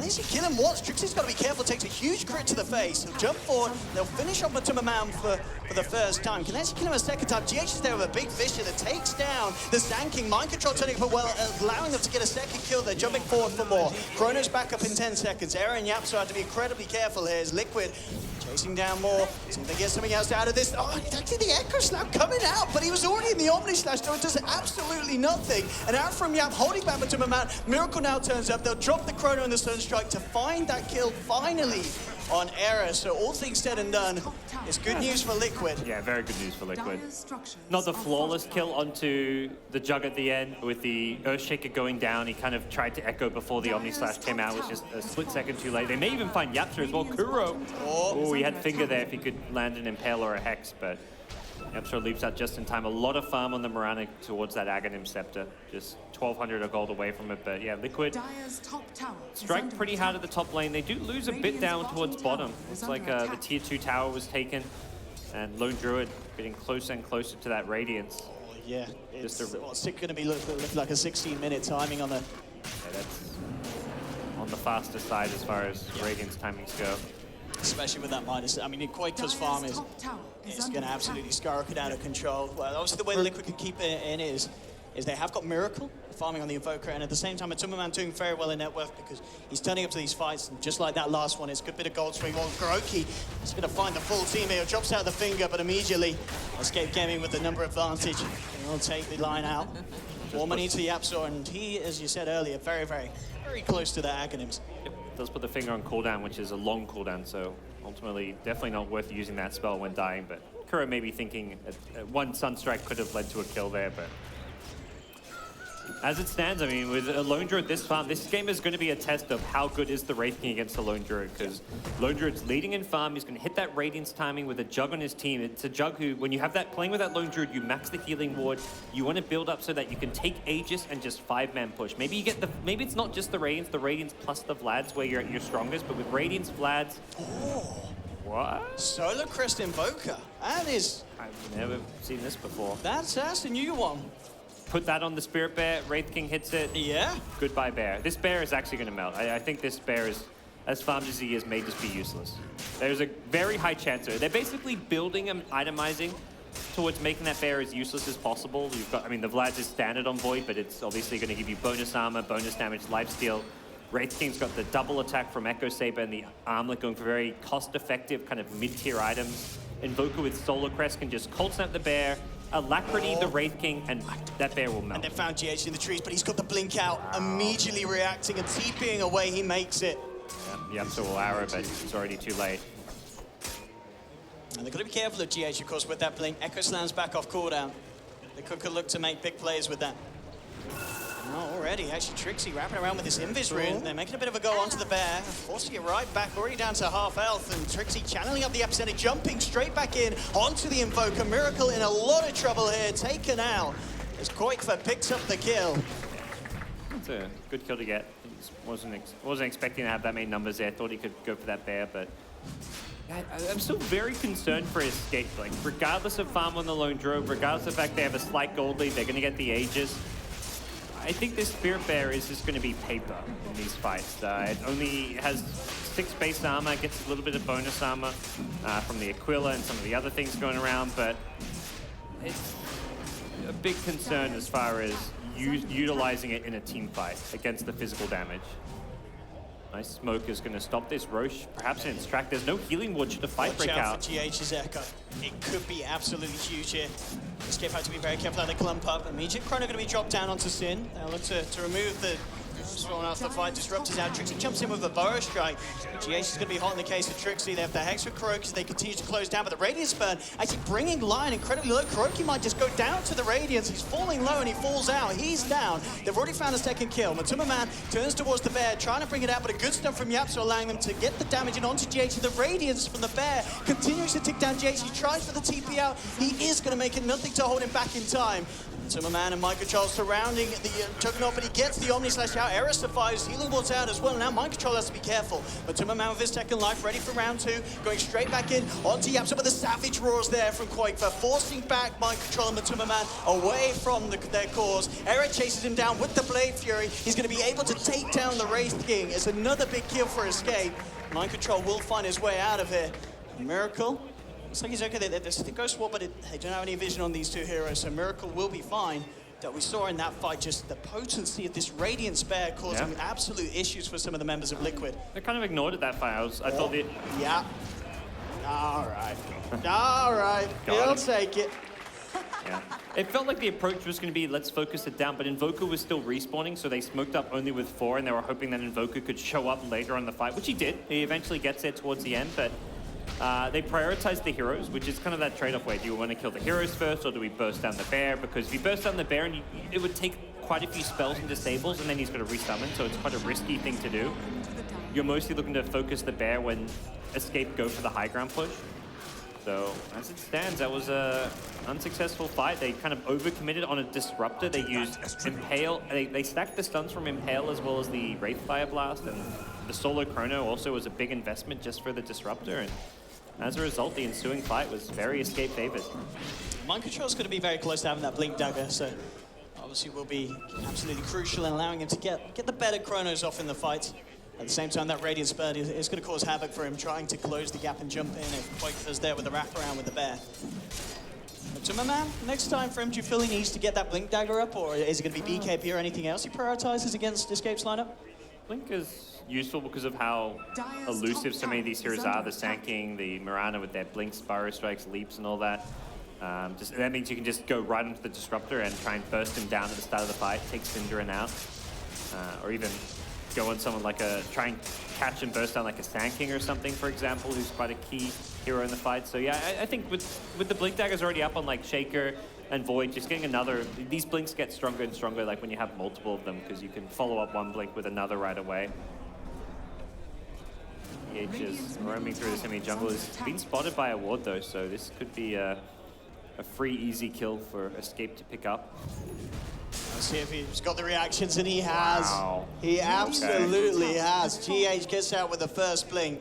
Can they see kill him once? Trixie's got to be careful, takes a huge crit to the face. He'll jump forward, they'll finish off Matuma Man for the first time. Can they see kill him a second time? GH is there with a big Fissure that takes down the Sand King. Mind control turning up well, allowing them to get a second kill. They're jumping forward for more. Chrono's back up in 10 seconds. Era and Yapso have to be incredibly careful here as Liquid chasing down more. See if they get something else out of this. Oh, actually the Echo Slap coming out, but he was already in the Omni Slash, so it does absolutely nothing. And out from Yap, holding back Matuma Man. Miracle now turns up. They'll drop the Chrono and the Sunstrike to find that kill finally on Era. So all things said and done, it's good news for Liquid. Yeah, very good news for Liquid. Not the flawless kill onto the Jug at the end with the Earthshaker going down. He kind of tried to echo before the Omni Slash came out. It was just a split second too late. They may even find Yapster as well. Kuro. Oh, he had Finger there if he could land an Impale or a Hex, but Yapster leaps out just in time. A lot of farm on the Mirana towards that Aghanim Scepter. Just 1,200 of gold away from it, but yeah, Liquid strike pretty hard at the top lane. They do lose a bit down towards bottom. It's like the tier 2 tower was taken, and Lone Druid getting closer and closer to that Radiance. Oh, yeah, it's going to be looking like a 16-minute timing on the... Yeah, that's on the faster side as far as Radiance timings go. Especially with that minus. I mean, Quake's farm is going to absolutely skyrocket out of control. Well, obviously the way Liquid can keep it in is they have got Miracle farming on the Invoker, and at the same time, Matuma Man doing very well in net worth because he's turning up to these fights, and just like that last one, it's a good bit of gold swing. Well, Kuroki is going to find the full team here. Drops out the finger, but immediately Escape Gaming with the number advantage. And he'll take the line out. More money to Yapso, and he, as you said earlier, very, very, very close to the Aghanims. Yep. Does put the finger on cooldown, which is a long cooldown, so ultimately definitely not worth using that spell when dying, but Kuro may be thinking one Sunstrike could have led to a kill there, but as it stands, I mean, with a Lone Druid this farm, this game is going to be a test of how good is the Wraith King against the Lone Druid, because Lone Druid's leading in farm. He's going to hit that Radiance timing with a Jug on his team. It's a Jug who, when you have that playing with that Lone Druid, you max the healing ward. You want to build up so that you can take Aegis and just 5-man push. Maybe you get the, maybe it's not just the Radiance plus the Vlads where you're at your strongest, but with Radiance, Vlads. Oh. What? Solar Crest Invoker. That is... I've never seen this before. That's a new one. Put that on the Spirit Bear, Wraith King hits it. Yeah. Goodbye, Bear. This Bear is actually going to melt. I think this Bear is, as farmed as he is, may just be useless. There's a very high chance there. They're basically building and itemizing towards making that Bear as useless as possible. You've got, I mean, the Vlad's is standard on Void, but it's obviously going to give you bonus armor, bonus damage, lifesteal. Wraith King's got the double attack from Echo Saber and the Armlet going for very cost-effective kind of mid-tier items. Invoker with Solar Crest can just cold snap the Bear, Alacrity the Wraith King, and that Bear will melt. And they found GH in the trees, but he's got the blink out, immediately reacting and TPing away, he makes it. Yeah, so will arrow, but it's already too late. And they've got to be careful of GH, of course, with that blink. Echo slams back off cooldown. They could look to make big plays with that. Oh, already, actually, Trixie wrapping around with this Invis rune. They're making a bit of a go onto the Bear, forcing it right back, already down to half health, and Trixie channeling up the epicenter, jumping straight back in onto the Invoker. Miracle in a lot of trouble here, taken out as Koikfa picks up the kill. It's a good kill to get. Wasn't expecting to have that many numbers there. Thought he could go for that Bear, but I'm still very concerned for his escape. Like, regardless of farm on the Lone Druid, regardless of the fact they have a slight gold lead, they're going to get the Aegis. I think this Spirit Bear is just going to be paper in these fights. It only has 6 base armor, gets a little bit of bonus armor from the Aquila and some of the other things going around, but it's a big concern as far as utilizing it in a team fight against the physical damage. Nice smoke is going to stop this. Roche, perhaps in its track. There's no healing ward should the fight break out. Watch out for GH's Echo. It could be absolutely huge here. Escape have to be very careful how they clump up. Immediate Chrono going to be dropped down onto Sin. They'll look to remove the spawn after the fight. Disruptors out. Trixie jumps in with a Burrow Strike. GH is going to be hot in the case of Trixie. They have the Hex for Kuroki, so they continue to close down, but the Radiance burn actually bringing Lion incredibly low. Kuroki might just go down to the Radiance. He's falling low and he falls out. He's down. They've already found a second kill. Matuma Man turns towards the Bear, trying to bring it out, but a good stun from Yapso allowing them to get the damage in onto GH. The Radiance from the Bear continues to tick down GH. He tries for the TP out. He is going to make it. Nothing to hold him back in time. Timmerman and Microcontrol surrounding the Juggernaut, but he gets the Omni Slash out. Era survives, healing ward's out as well. Now Microcontrol has to be careful. But Timmerman with his second life, ready for round 2, going straight back in onto Yapsa, but the savage roars there from Quakefer, forcing back Microcontrol and Timmerman away from their cause. Era chases him down with the Blade Fury. He's going to be able to take down the Wraith King. It's another big kill for Escape. Microcontrol will find his way out of here. Miracle. Looks like he's okay. There's the Ghost War, but they don't have any vision on these two heroes, so Miracle will be fine. That we saw in that fight, just the potency of this Radiant Spare causing absolute issues for some of the members of Liquid. They kind of ignored it that fight. I thought it. Yeah. All right. All right. He'll take it. Yeah. It felt like the approach was going to be, let's focus it down, but Invoker was still respawning, so they smoked up only with 4, and they were hoping that Invoker could show up later on the fight, which he did. He eventually gets there towards the end, but they prioritized the heroes, which is kind of that trade-off where do you want to kill the heroes first, or do we burst down the bear? Because if you burst down the bear, and it would take quite a few spells and disables, and then he's going to resummon, so it's quite a risky thing to do. You're mostly looking to focus the bear when Escape go for the high ground push. So, as it stands, that was an unsuccessful fight. They kind of overcommitted on a Disruptor. They used Impale. They stacked the stuns from Impale as well as the Wraith Fire Blast, and the Solo Chrono also was a big investment just for the Disruptor. And as a result, the ensuing fight was very Escape favored. Mind Control's going to be very close to having that Blink Dagger, so obviously will be absolutely crucial in allowing him to get the better Chronos off in the fight. At the same time, that Radiant Spur is going to cause havoc for him, trying to close the gap and jump in if Quakefer's there with the wraparound with the bear. Timmerman, next time for him, do you feel he needs to get that Blink Dagger up, or is it going to be BKB or anything else he prioritizes against Escape's lineup? Blink is useful because of how elusive so many of these heroes are. The Sand King, the Mirana with their Blink, Spyro Strikes, Leaps and all that. That means you can just go right into the Disruptor and try and burst him down at the start of the fight, take Synderen out, or even go on someone like try and catch and burst down like a Sand King or something, for example, who's quite a key hero in the fight. So yeah, I think with the Blink Daggers already up on like Shaker and Void, just getting these Blinks get stronger and stronger like when you have multiple of them, because you can follow up one Blink with another right away. EH is roaming through the semi-jungle. Has been spotted by a ward though, so this could be a free, easy kill for Escape to pick up. Let's see if he's got the reactions, and he has. Wow. He absolutely has. GH gets out with the first Blink.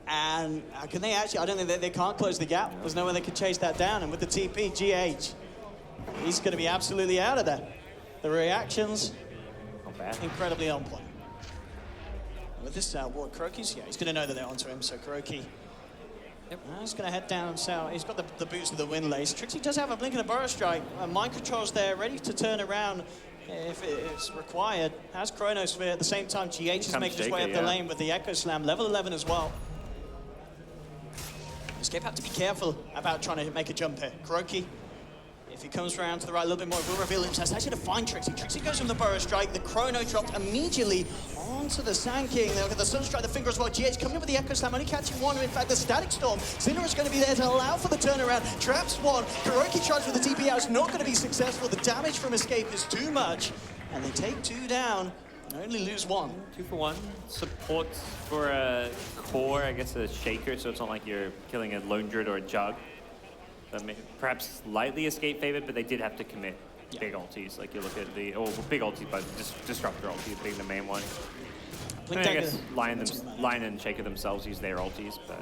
And can they actually, I don't think they can't close the gap. There's no way they can chase that down. And with the TP, GH, he's going to be absolutely out of there. The reactions, Not bad. incredibly on point. With this ward, Kuroki's, yeah, he's going to know that they're onto him, so Kuroki. Yep. He's going to head down south. He's got the boots of the Wind Lace. Trixie does have a Blink and a Burrow Strike. Mind Control's there, ready to turn around if it's required. Has Chronosphere. At the same time, GH is making his way up the lane with the Echo Slam. Level 11 as well. Escape have to be careful about trying to make a jump here. Kuroki, if he comes around to the right a little bit more, will reveal himself. He's actually to find Trixie. Trixie goes from the Burrow Strike. The Chrono dropped immediately onto the Sand King. They'll get the Sunstrike, the Finger as well. GH coming in with the Echo Slam, only catching one. In fact, the Static Storm. Cinder is going to be there to allow for the turnaround. Traps one. Kuroki tries with the TP out. It's not going to be successful. The damage from Escape is too much. And they take 2 down. And only lose 1. 2 for 1. Supports for a core, I guess a Shaker, so it's not like you're killing a Lone Druid or a Jug. Perhaps slightly Escape favored, but they did have to commit big ultis. Like you look at big ultis, but Disruptor ultis being the main one. I guess Lion and Shaker themselves use their ultis, but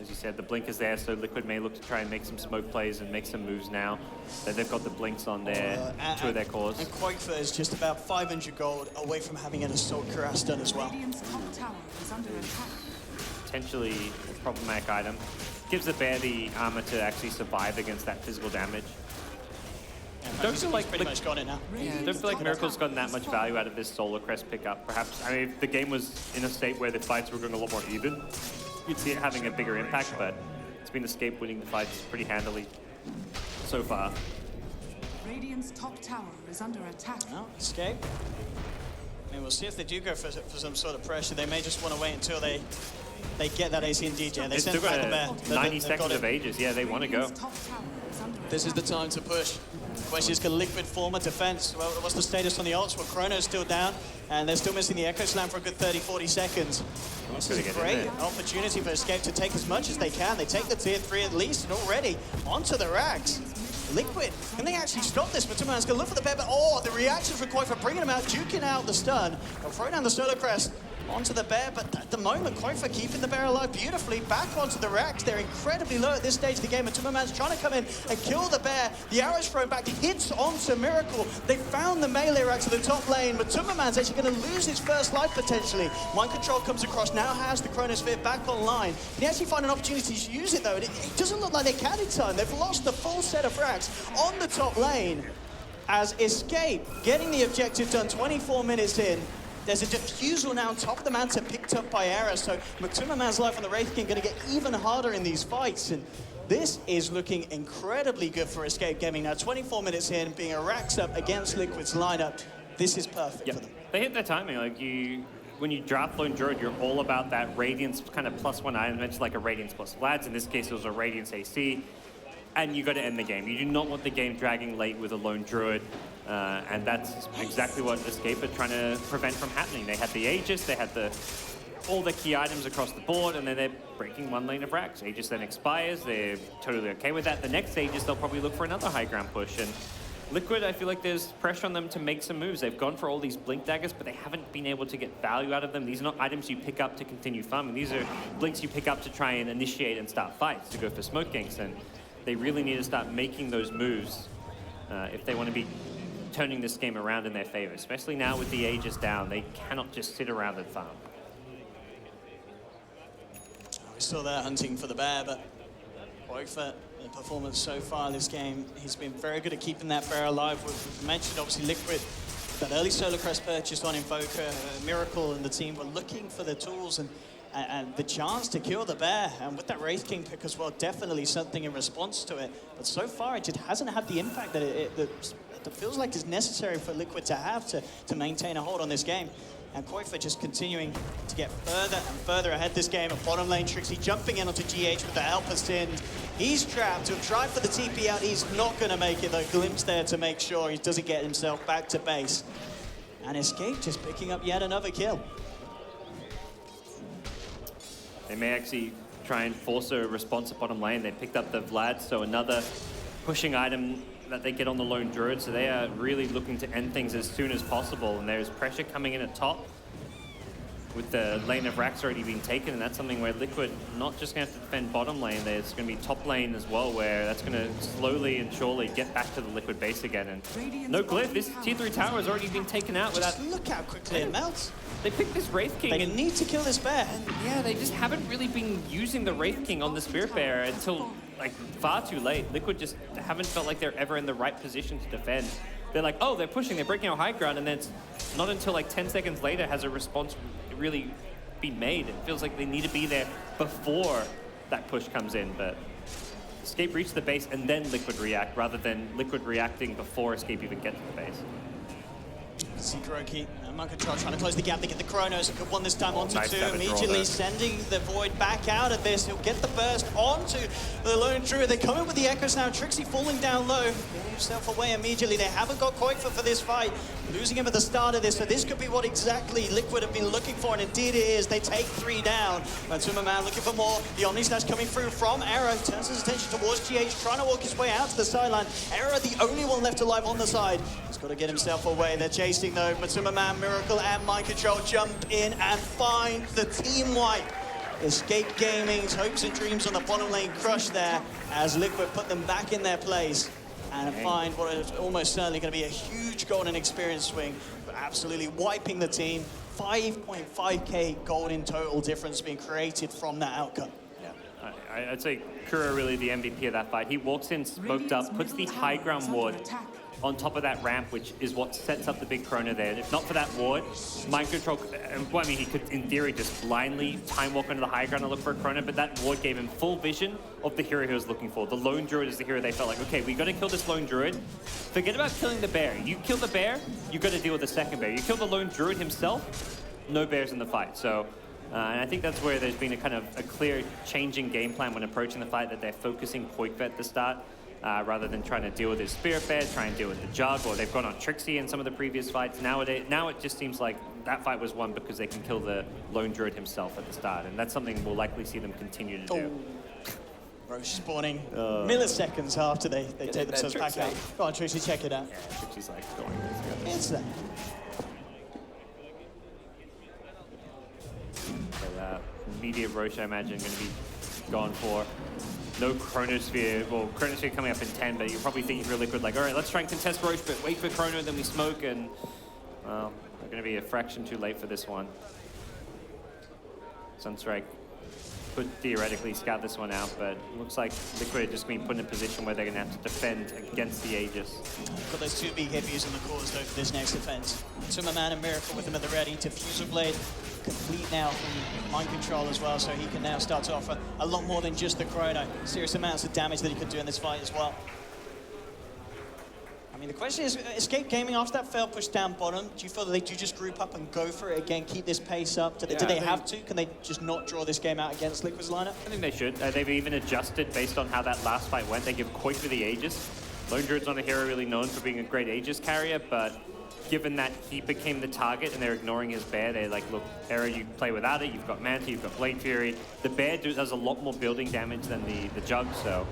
as you said, the Blink is there, so Liquid may look to try and make some smoke plays and make some moves now. They've got the Blinks on their 2 of their cores. And Quakefer is just about 500 gold away from having an Assault Cuirass done as well. Potentially a problematic item. Gives the bear the armor to actually survive against that physical damage. Don't feel like pretty much got it now. Don't feel like Miracle's gotten that much value out of this Solar Crest pickup. Perhaps, I mean, if the game was in a state where the fights were going a lot more even, you'd see it having a bigger impact, but it's been Escape winning the fights pretty handily so far. Radiant's top tower is under attack. No, Escape. I mean, we'll see if they do go for some sort of pressure. They may just want to wait until they get that AC and DJ. They send back the bear. 90 seconds of Aegis. Yeah, they want to go. This is the time to push. The question is, can Liquid form a defense? Well, what's the status on the ults? Well, Chrono's still down, and they're still missing the Echo Slam for a good 30, 40 seconds. This is a great opportunity for Escape to take as much as they can. They take the tier 3 at least, and already onto the racks. Liquid, can they actually stop this? Matuma's going to look for the bear, but oh, the reaction from Koifa bringing him out, duking out the stun. They'll throw down the Solar Crest onto the bear, but at the moment, Koifa keeping the bear alive beautifully. Back onto the racks. They're incredibly low at this stage of the game. Matuma's trying to come in and kill the bear. The arrow's thrown back, hits onto Miracle. They found the melee rack to the top lane. Matuma's actually going to lose his first life potentially. Mind Control comes across, now has the Chronosphere back online. Can he actually find an opportunity to use it though? And it doesn't look like they can in time. They've lost the full set of racks on the top lane. As Escape getting the objective done 24 minutes in. There's a defusal now on top of the Manta picked up by Era, so Matuma's life on the Wraith King going to get even harder in these fights. And this is looking incredibly good for Escape Gaming now. 24 minutes in, being a racks up against Liquid's lineup. This is perfect for them. They hit their timing. Like when you draft Lone Druid, you're all about that Radiance kind of +1 item. It's like a Radiance plus Vlads. In this case, it was a Radiance AC. And you got to end the game. You do not want the game dragging late with a Lone Druid. And that's exactly what Escape are trying to prevent from happening. They had the Aegis, they had all the key items across the board, and then they're breaking one lane of racks. Aegis then expires, they're totally okay with that. The next Aegis, they'll probably look for another high ground push. And Liquid, I feel like there's pressure on them to make some moves. They've gone for all these Blink Daggers, but they haven't been able to get value out of them. These are not items you pick up to continue farming. These are Blinks you pick up to try and initiate and start fights, to go for smoke ganks. And they really need to start making those moves if they want to be turning this game around in their favor, especially now with the Aegis down. They cannot just sit around and farm. We're still there hunting for the bear, but Koifa, the performance so far this game, he's been very good at keeping that bear alive. We've mentioned obviously Liquid, that early Solar Crest purchase on Invoker, Miracle and the team were looking for the tools and the chance to kill the bear, and with that Wraith King pick as well, definitely something in response to it. But so far, it just hasn't had the impact that it feels like is necessary for Liquid to have to maintain a hold on this game. And Koifa just continuing to get further and further ahead this game. At bottom lane, Trixie jumping in onto GH with the help assist. He's trapped. He'll try for the TP out. He's not going to make it, though. Glimpse there to make sure he doesn't get himself back to base. And Escape just picking up yet another kill. They may actually try and force a response at bottom lane. They picked up the Vlad, so another pushing item that they get on the Lone Druid. So they are really looking to end things as soon as possible. And there's pressure coming in at top with the lane of racks already being taken. And that's something where Liquid not just going to have to defend bottom lane. There's going to be top lane as well, where that's going to slowly and surely get back to the Liquid base again. And no glyph, this tier 3 tower has already been taken out without... Just look how quickly it melts. They picked this Wraith King. They need to kill this bear. Yeah, they just haven't really been using the Wraith King on the Spirit Bearer until like far too late. Liquid just haven't felt like they're ever in the right position to defend. They're like, oh, they're pushing, they're breaking our high ground, and then it's not until like 10 seconds later has a response really been made. It feels like they need to be there before that push comes in, but Escape reach the base and then Liquid react, rather than Liquid reacting before Escape even gets to the base. Seekeroki, Mind Control trying to close the gap. They get the Chronos. Good one this time onto nice 2. Immediately sending the Void back out of this. He'll get the burst onto the Lone Druid. They come in with the Echoes now. Trixie falling down low. Getting himself away immediately. They haven't got Koifa for this fight. Losing him at the start of this. So this could be what exactly Liquid have been looking for. And indeed it is. They take 3 down. Matumaman looking for more. The Omni Slash coming through from Era. Turns his attention towards GH. Trying to walk his way out to the sideline. Era, the only one left alive on the side. He's got to get himself away. They're chasing though. Matumaman, Miracle and Mind Control jump in and find the team wipe. Escape Gaming's hopes and dreams on the bottom lane crushed there as Liquid put them back in their place and find what is almost certainly going to be a huge golden experience swing, but absolutely wiping the team. 5.5k gold in total difference being created from that outcome. I'd say Kura really the MVP of that fight. He walks in smoked up, puts the high ground ward on top of that ramp, which is what sets up the big Chrono there. If not for that ward, Mind Control, well, I mean, he could, in theory, just blindly time walk onto the high ground and look for a Chrono, but that ward gave him full vision of the hero he was looking for. The Lone Druid is the hero they felt like, okay, we got to kill this Lone Druid. Forget about killing the bear. You kill the bear, you got to deal with the second bear. You kill the Lone Druid himself, no bears in the fight. So, and I think that's where there's been a clear change in game plan when approaching the fight, that they're focusing Koifa at the start. Rather than trying to deal with his Spirit Bear, try and deal with the Jug, or they've gone on Trixie in some of the previous fights. Now it just seems like that fight was won because they can kill the Lone Druid himself at the start, and that's something we'll likely see them continue to do. Roche spawning milliseconds after they take themselves back out. Go on, Trixie, check it out. Yeah, Trixie's like going. It's there. So that immediate Roche, I imagine, going to be gone for. No Chronosphere. Well, Chronosphere coming up in 10, but you're probably thinking for Liquid, like, all right, let's try and contest Roche, but wait for Chrono, then we smoke, and, well, they're going to be a fraction too late for this one. Sunstrike could theoretically scout this one out, but looks like Liquid are just being put in a position where they're going to have to defend against the Aegis. Got those two BKBs on the cores, though, for this next defense. Tumberman and Miracle with them at the ready. Diffuser Blade complete now from Mind Control as well, so he can now start to offer a lot more than just the Chrono. Serious amounts of damage that he could do in this fight as well. I mean, the question is, Escape Gaming, after that failed push down bottom, do you feel that they do just group up and go for it again, keep this pace up? Do they have to? Can they just not draw this game out against Liquid's lineup? I think they should. They've even adjusted based on how that last fight went. They give Koi for the Aegis. Lone Druid's not a hero really known for being a great Aegis carrier, but given that he became the target and they're ignoring his bear, they're like, look, Era, you play without it, you've got Manta, you've got Blade Fury. The bear does a lot more building damage than the Jug, so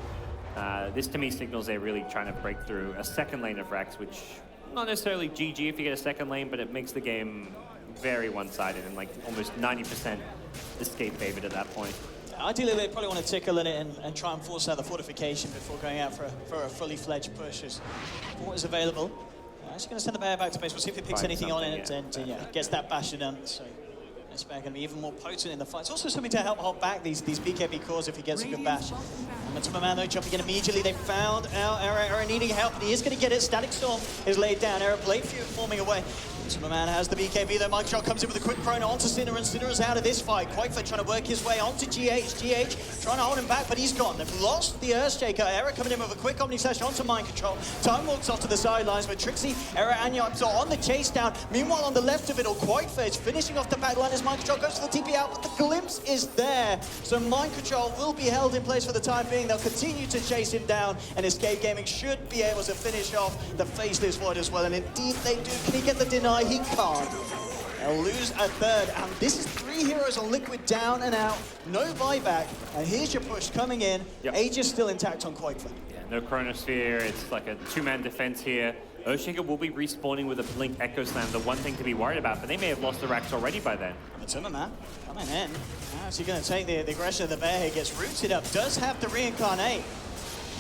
this to me signals they're really trying to break through a second lane of Rax, which not necessarily GG if you get a second lane, but it makes the game very one-sided and like almost 90% Escape favored at that point. Ideally, they probably want to tickle in it and try and force out the fortification before going out for a fully fledged push. As what is available. Actually going to send the bear back to base. We'll see if he picks anything on it and gets that basher done. So this bear going to be even more potent in the fight. It's also something to help hold back these BKB cores if he gets a good bash. Tumberman though jumping in immediately. They found out Era needing help, and he is going to get it. Static Storm is laid down. Era Blade Fury forming away. Tumberman has the BKB though. Mike Shot comes in with a quick Chrono onto Sinner, and Sinner is out of this fight. Quitefoot trying to work his way onto GH. GH trying to hold him back, but he's gone. They've lost the Earthshaker. Era coming in with a quick Omni Slash onto Mind Control. Time walks off to the sidelines with Trixie, Era and Yapso on the chase down. Meanwhile, on the left of it all, Quitefoot is finishing off the back line as Mind Control goes for the TP out, but the glimpse is there. So Mind Control will be held in place for the time being. They'll continue to chase him down, and Escape Gaming should be able to finish off the Faceless Void as well. And indeed they do. Can he get the deny? He can't. They'll lose a third, and this is 3 heroes on Liquid down and out, no buyback, and here's your push coming in. Aegis still intact on Quitefoot. Yeah, no Chronosphere, it's like a 2-man defense here. Earthshaker will be respawning with a Blink Echo Slam, the one thing to be worried about, but they may have lost the Rax already by then. Tumberman coming in. How's he going to take the aggression of the bear here? Gets rooted up, does have to reincarnate.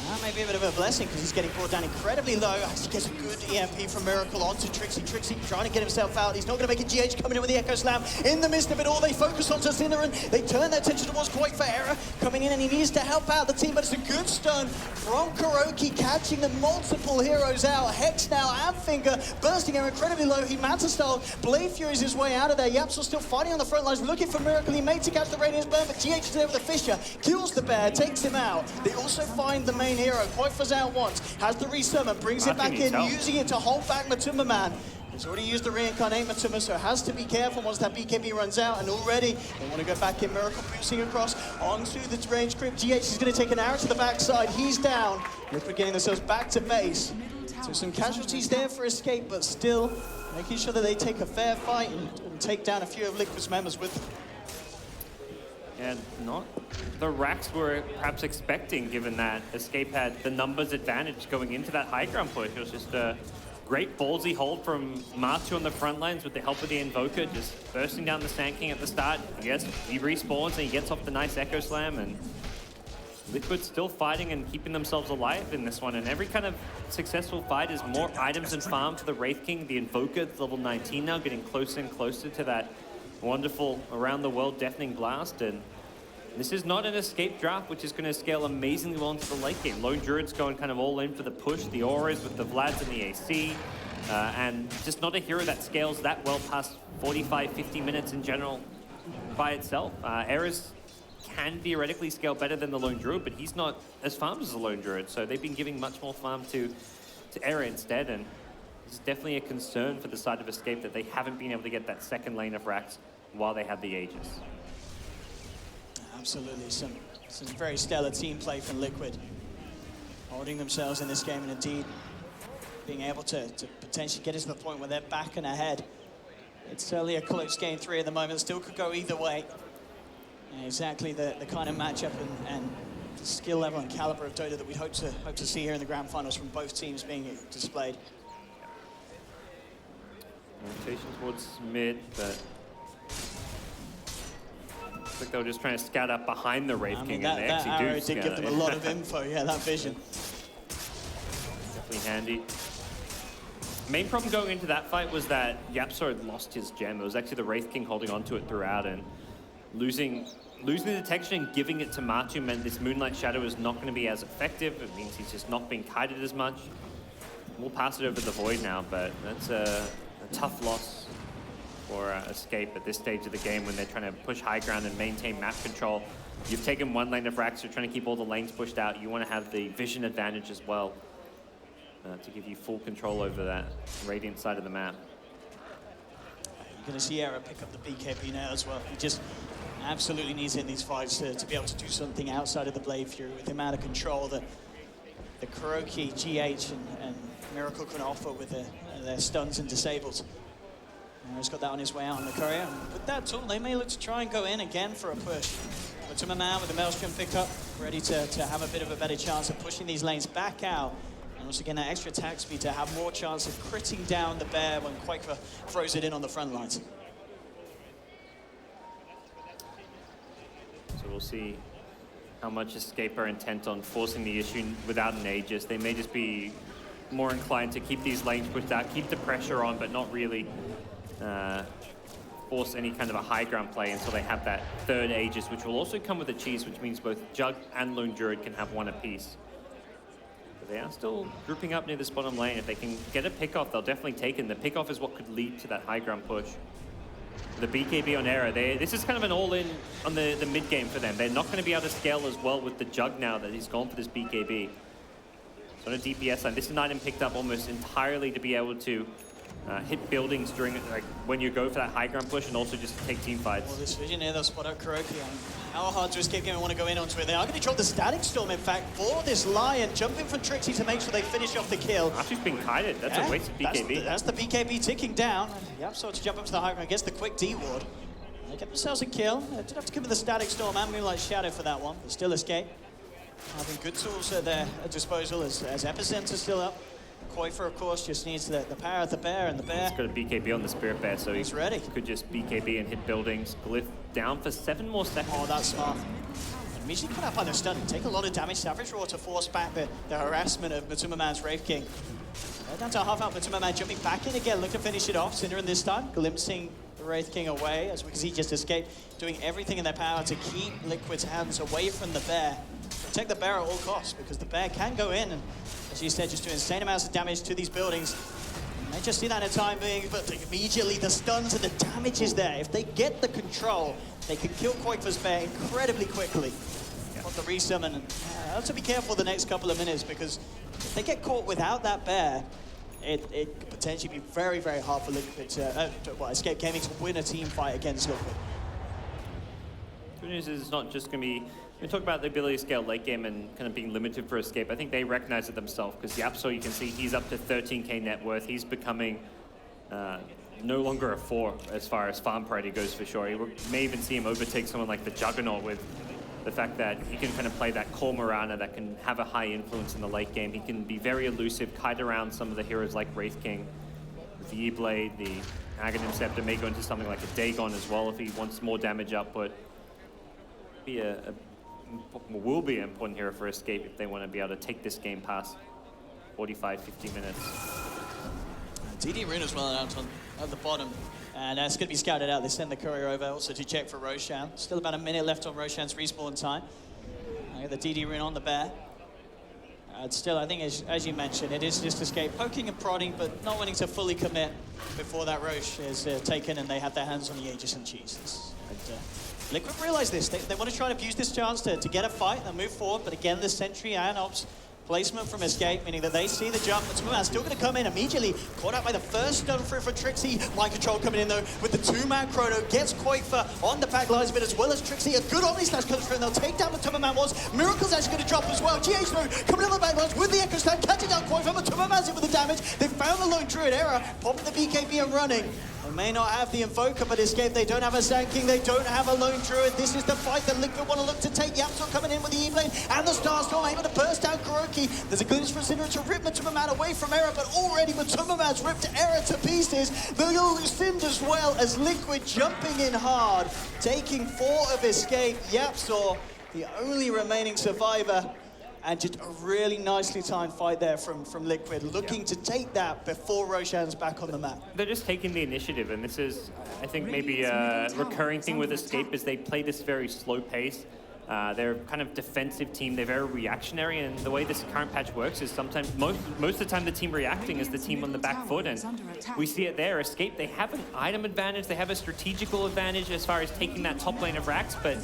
That may be a bit of a blessing because he's getting brought down incredibly low. He gets a good EMP from Miracle onto Trixie. Trixie trying to get himself out. He's not going to make it. GH coming in with the Echo Slam. In the midst of it all, they focus onto Sinner and they turn their attention towards Quitefoot. Era coming in, and he needs to help out the team, but it's a good stun from Kuroki, catching the multiple heroes out. Hex now and Finger bursting Era incredibly low. He Manta style. Blade Fury's his way out of there. Yapsel still fighting on the front lines, looking for Miracle. He made to catch the Radiance Burn, but GH is there with the Fisher. Kills the bear, takes him out. They also find the main hero. Quitefoot's out once, has the resummon, brings it back in, using it to hold back Tumberman. He's already used the reincarnate Matuma, so has to be careful once that BKB runs out, and already they want to go back in. Miracle boosting across onto the range creep. GH is going to take an arrow to the backside. He's down. Liquid getting themselves back to base. So some casualties there for Escape, but still making sure that they take a fair fight and take down a few of Liquid's members with them. And not the Rax were perhaps expecting, given that Escape had the numbers advantage going into that high ground push. It was just a great ballsy hold from Martu on the front lines with the help of the Invoker, just bursting down the Sand King at the start. Yes, he respawns and he gets off the nice Echo Slam, and Liquid still fighting and keeping themselves alive in this one. And every kind of successful fight is more items and farm for the Wraith King. The Invoker, it's level 19 now, getting closer and closer to that wonderful around the world deafening blast. And this is not an Escape draft, which is going to scale amazingly well into the late game. Lone Druid's going kind of all in for the push, the auras with the Vlads and the AC, and just not a hero that scales that well past 45, 50 minutes in general by itself. Era's can theoretically scale better than the Lone Druid, but he's not as farmed as the Lone Druid, so they've been giving much more farm to Era instead, and it's definitely a concern for the side of Escape that they haven't been able to get that second lane of Rax while they have the Aegis. Absolutely, some very stellar team play from Liquid, holding themselves in this game, and indeed being able to potentially get us to the point where they're back and ahead. It's certainly a close game 3 at the moment, still could go either way. And exactly the kind of matchup and the skill level and caliber of Dota that we'd hope to see here in the grand finals from both teams being displayed. Rotation towards mid, but looks like they were just trying to scout up behind the Wraith King, and they that actually arrow do did give them a lot of info. Yeah, that vision. Definitely handy. Main problem going into that fight was that YapzOr had lost his gem. It was actually the Wraith King holding onto it throughout, and losing the detection and giving it to Matu meant this Moonlight Shadow is not going to be as effective. It means he's just not being kited as much. We'll pass it over the Void now, but that's a tough loss for Escape at this stage of the game when they're trying to push high ground and maintain map control. You've taken one lane of Rax, you're trying to keep all the lanes pushed out. You want to have the vision advantage as well to give you full control over that Radiant side of the map. You're going to see Era pick up the BKB now as well. He just absolutely needs it in these fights to be able to do something outside of the Blade Fury with the amount of control that the Kuroki, GH, and Miracle can offer with their stuns and disables. Era's got that on his way out on the courier. And with that tool, they may look to try and go in again for a push. But Tummerman with the Maelstrom picked up, ready to have a bit of a better chance of pushing these lanes back out. And also getting that extra attack speed to have more chance of critting down the bear when Quakefer throws it in on the front lines. So we'll see how much Escape are intent on forcing the issue without an Aegis. They may just be more inclined to keep these lanes pushed out, keep the pressure on, but not really force any kind of a high ground play until they have that third Aegis, which will also come with a cheese, which means both Jug and Lone Druid can have one apiece. But they are still grouping up near this bottom lane. If they can get a pick-off, they'll definitely take it. The pick-off is what could lead to that high ground push. The BKB on Era, this is kind of an all-in on the mid-game for them. They're not going to be able to scale as well with the Jug now that he's gone for this BKB. So on a DPS line, this is an item picked up almost entirely to be able to hit buildings during when you go for that high ground push and also just take team fights. Well, this vision here, they'll spot out Kuroki. How hard to Escape Game want to go in onto it? They are going to drop the Static Storm, in fact, for this Lion, jumping from Trixie to make sure they finish off the kill. Actually, he's been kited. That's a wasted BKB. That's the BKB ticking down. Yep, so to jump up to the high ground, gets the quick D ward. They get themselves a kill. They did have to give them the Static Storm and Moonlight Shadow for that one, but still Escape. Having good tools at their disposal as Epicenter's still up. Quakefer, of course, just needs the power of the bear, and the bear... He's got a BKB on the Spirit Bear, so he's ready. Could just BKB and hit buildings. Glyph down for 7 more seconds. Oh, that's smart. Immediately cut up by the stun. Take a lot of damage. Savage Roar to force back the harassment of Matsumaman's Wraith King. Down to half out, Matsumaman jumping back in again, looking to finish it off. Synderen this time, glimpsing the Wraith King away, as because he just escaped, doing everything in their power to keep Liquid's hands away from the bear. Protect the bear at all costs, because the bear can go in and, as you said, just do insane amounts of damage to these buildings. They just see that in a time being, but immediately the stuns and the damage is there. If they get the control, they can kill Quakefer's bear incredibly quickly. The resummon, and have to be careful the next couple of minutes, because if they get caught without that bear, it could potentially be very, very hard for Liquid to, Escape Gaming to win a team fight against Liquid. Good news is it's not just going to be... We talk about the ability to scale late game and kind of being limited for Escape. I think they recognize it themselves, because YapzOr, you can see he's up to 13k net worth. He's becoming no longer a 4 as far as farm priority goes for sure. You may even see him overtake someone like the Juggernaut with the fact that he can kind of play that core Morana that can have a high influence in the late game. He can be very elusive, kite around some of the heroes like Wraith King. With the E-Blade, the Aghanim Scepter may go into something like a Dagon as well if he wants more damage output. Will be an important hero for Escape if they want to be able to take this game past 45, 50 minutes. DD Rune as well out at the bottom. And it's going to be scouted out. They send the courier over also to check for Roshan. Still about a minute left on Roshan's respawn time. The DD Rune on the bear. Still, I think, as you mentioned, it is just Escape poking and prodding, but not wanting to fully commit before that Rosh is taken and they have their hands on the Aegis and cheese. Liquid realize this. They want to try and abuse this chance to get a fight and move forward, but again, the Sentry and Ops placement from Escape, meaning that they see the jump, but Matsumaman's still going to come in immediately. Caught out by the first stun through for Trixie. Mind Control coming in though with the 2-man chrono. Gets Quakefer on the back lines of it as well as Trixie. A good Omni Slash comes through and they'll take down Matsumaman was. Miracle's actually going to drop as well. GH though coming on the back lines with the Echo Slam, catching down Quakefer. Matsumaman's in with the damage. They found the Lone Druid Era, popping the BKB and running. And may not have the Invoker, but Escape, they don't have a Sand King, they don't have a Lone Druid. This is the fight that Liquid want to look to take. YapzOr coming in with the E-Blade and the Starstorm, able to burst down Kuroki. There's a glimpse for Syndra to rip Matuma away from Era, but already Matuma ripped Era to pieces. The Lucind as well as Liquid jumping in hard, taking 4 of Escape. YapzOr, the only remaining survivor. And just a really nicely timed fight there from Liquid, looking to take that before Roshan's back on the map. They're just taking the initiative, and this is, I think, maybe a recurring thing with Escape is they play this very slow pace. They're kind of defensive team. They're very reactionary, and the way this current patch works is sometimes, most of the time, the team reacting is the team on the back foot, and we see it there. Escape, they have an item advantage, they have a strategical advantage as far as taking that top lane of Rax, but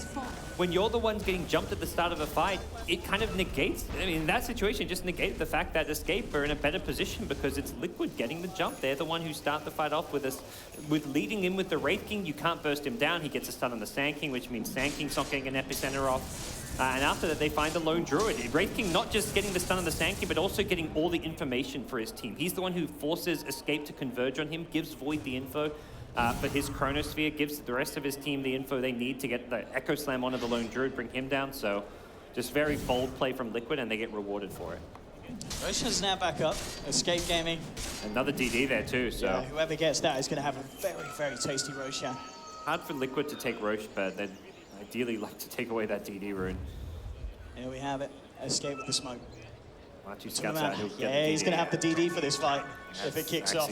when you're the ones getting jumped at the start of a fight, it kind of negates, I mean, in that situation, just negates the fact that Escape are in a better position because it's Liquid getting the jump. They're the one who start the fight off with us, with leading in with the Wraith King. You can't burst him down. He gets a stun on the Sand King, which means Sand King's not getting an epicenter off. And after that, they find the Lone Druid. Wraith King not just getting the stun on the Sand King, but also getting all the information for his team. He's the one who forces Escape to converge on him, gives Void the info. But his Chronosphere gives the rest of his team the info they need to get the Echo Slam onto the Lone Druid, bring him down. So just very bold play from Liquid, and they get rewarded for it. Roshan's now back up. Escape Gaming. Another DD there too, so. Yeah, whoever gets that is going to have a very, very tasty Roshan. Hard for Liquid to take Roche, but they'd ideally like to take away that DD rune. Here we have it. Escape with the smoke. Matu scouts out, he'll get the Yeah, DD. he's going to have the DD for this fight if it kicks off.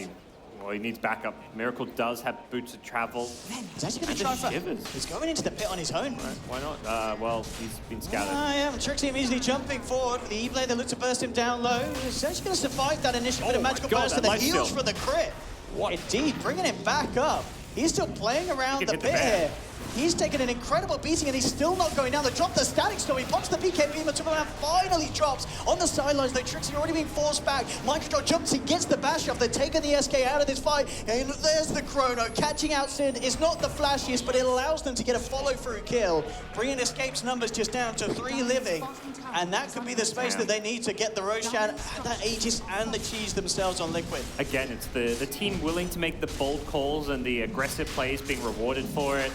Well, he needs backup. Miracle does have boots of travel. He's actually going to try for... Shivers. He's going into the pit on his own. Right, why not? Well, he's been scouted. Yeah, Trixie immediately jumping forward with the E-Blade that looked to burst him down low. He's actually going to survive that initial bit of magical burst and the heals for the crit. What? Indeed, bringing him back up. He's still playing around the pit here. He's taken an incredible beating and he's still not going down. They drop the static storm. He pops the BKB. Matuma finally drops on the sidelines. Though Trixie already being forced back. Microdrop jumps. He gets the bash off. They're taking the SK out of this fight. And there's the Chrono. Catching out Sin is not the flashiest, but it allows them to get a follow-through kill. Bringing Escape's numbers just down to 3 living. And that could be the space that they need to get the Roshan, that Aegis, and the Cheese themselves on Liquid. Again, it's the team willing to make the bold calls and the aggressive plays being rewarded for it.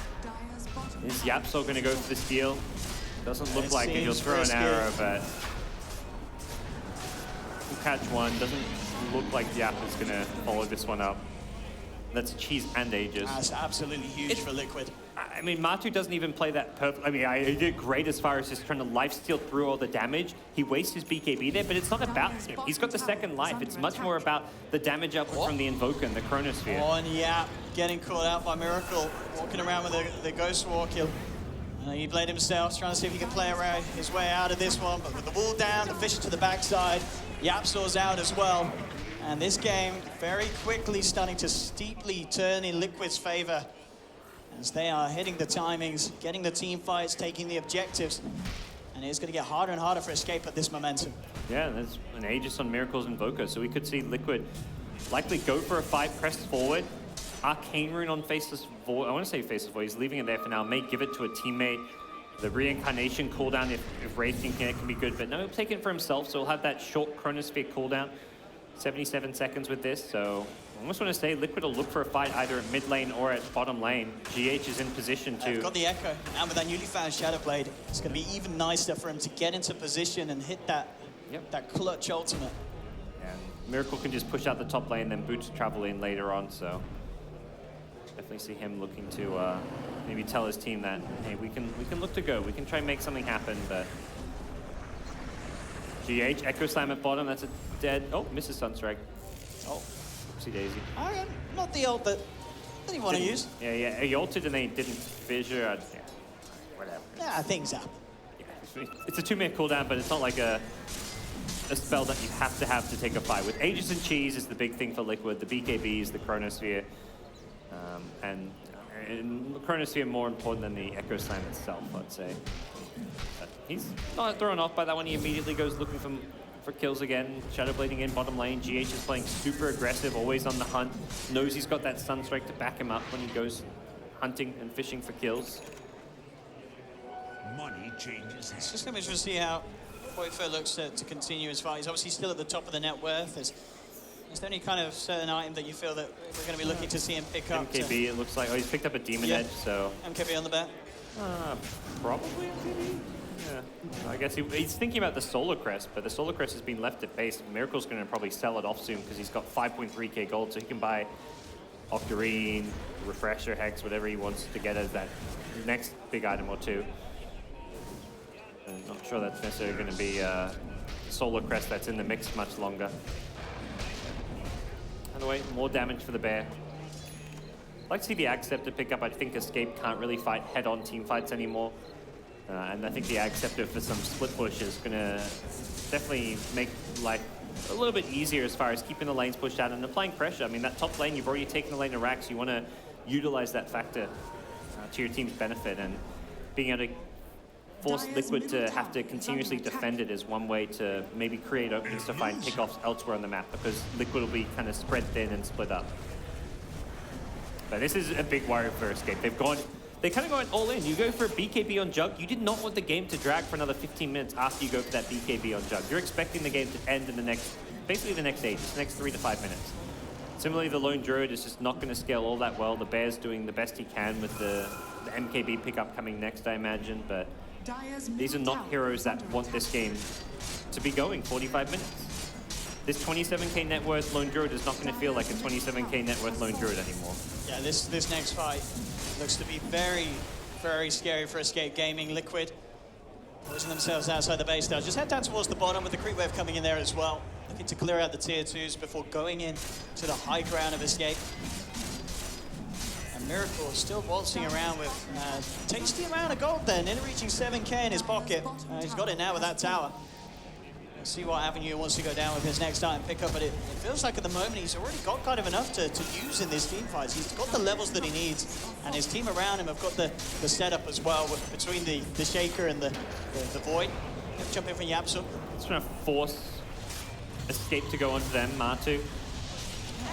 Is YapzOr going to go for the steal? Doesn't look like it. He'll throw an arrow, but he'll catch one. Doesn't look like Yap is going to follow this one up. That's Cheese and Aegis. That's absolutely huge for Liquid. I mean, Matu doesn't even play that perfect. I mean, he did great as far as just trying to lifesteal through all the damage. He wastes his BKB there, but it's not about him. He's got the second life. It's much more about the damage output from the Invoker and the Chronosphere. Oh, and Yap getting caught out by Miracle, walking around with the Ghost War kill. He played himself, trying to see if he can play around his way out of this one, but with the wall down, the Fisher to the backside, YapzOr's out as well. And this game very quickly starting to steeply turn in Liquid's favor as they are hitting the timings, getting the team fights, taking the objectives. And it's going to get harder and harder for Escape at this momentum. Yeah, there's an Aegis on Miracle's Invoker, so we could see Liquid likely go for a fight, press forward. Arcane Rune on Faceless Void. I want to say Faceless Void. He's leaving it there for now. May give it to a teammate. The Reincarnation cooldown, if Wraith can get it, can be good. But no, he'll take it for himself, so he'll have that short Chronosphere cooldown. 77 seconds with this, so I almost want to say Liquid will look for a fight either at mid lane or at bottom lane. GH is in position to... They've got the Echo, and with that newly found Shadow Blade, it's going to be even nicer for him to get into position and hit that, that clutch ultimate. And Miracle can just push out the top lane, then Boots travel in later on, so definitely see him looking to maybe tell his team that, hey, we can look to go. We can try and make something happen, but... GH, Echo Slam at bottom, that's a dead... Oh, misses Sunstrike. Oh, oopsie daisy. Not the ult that he want to use. Yeah, he ulted and they didn't fissure. Yeah, whatever. Yeah, things happen. Yeah, it's a 2-minute cooldown, but it's not like a spell that you have to take a fight with. Aegis and Cheese is the big thing for Liquid. The BKB is the Chronosphere. And Chronosphere more important than the Echo Slam itself, I'd say. But he's not thrown off by that one. He immediately goes looking for kills again. Shadowblading in bottom lane. GH is playing super aggressive, always on the hunt. Knows he's got that Sunstrike to back him up when he goes hunting and fishing for kills. Money changes. It's just going to be interesting to see how Boyfo looks to continue his fight. He's obviously still at the top of the net worth. There's Is there any kind of certain item that you feel that we're going to be looking to see him pick up? MKB, it looks like. Oh, he's picked up a Demon Edge, so... MKB on the bet? Probably MKB? Yeah. I guess he's thinking about the Solar Crest, but the Solar Crest has been left at base. Miracle's going to probably sell it off soon because he's got 5.3k gold, so he can buy Octarine, Refresher, Hex, whatever he wants to get as that next big item or two. I'm not sure that's necessarily going to be Solar Crest that's in the mix much longer. By the way, more damage for the bear. I'd like to see the Ag Scepter pick up. I think Escape can't really fight head-on team fights anymore. And I think the Ag Scepter for some split push is going to definitely make life a little bit easier as far as keeping the lanes pushed out and applying pressure. I mean, that top lane, you've already taken the lane to Rax. You want to utilize that factor to your team's benefit, and being able to force Liquid to have to continuously defend it is one way to maybe create openings to find pickoffs elsewhere on the map, because Liquid will be kind of spread thin and split up. But this is a big worry for Escape. They kind of gone all in. You go for a BKB on Jug. You did not want the game to drag for another 15 minutes after you go for that BKB on Jug. You're expecting the game to end in the next, basically the next age, the next 3 to 5 minutes. Similarly, the Lone Druid is just not going to scale all that well. The Bear's doing the best he can with the MKB pickup coming next, I imagine. But these are not heroes that want this game to be going 45 minutes. This 27k net worth Lone Druid is not going to feel like a 27k net worth Lone Druid anymore. Yeah, this next fight looks to be very, very scary for Escape Gaming. Liquid pushing themselves outside the base now. Just head down towards the bottom with the creep wave coming in there as well. Looking to clear out the tier 2s before going in to the high ground of Escape. And Miracle still waltzing around with a tasty amount of gold there, nearly reaching 7k in his pocket. He's got it now with that tower. We'll see what avenue he wants to go down with his next item pickup, but it feels like at the moment he's already got kind of enough to use in these team fights. He's got the levels that he needs, and his team around him have got the setup as well, between the Shaker and the Void. Jump in from Yapsul. Just trying to force Escape to go onto them, Matu.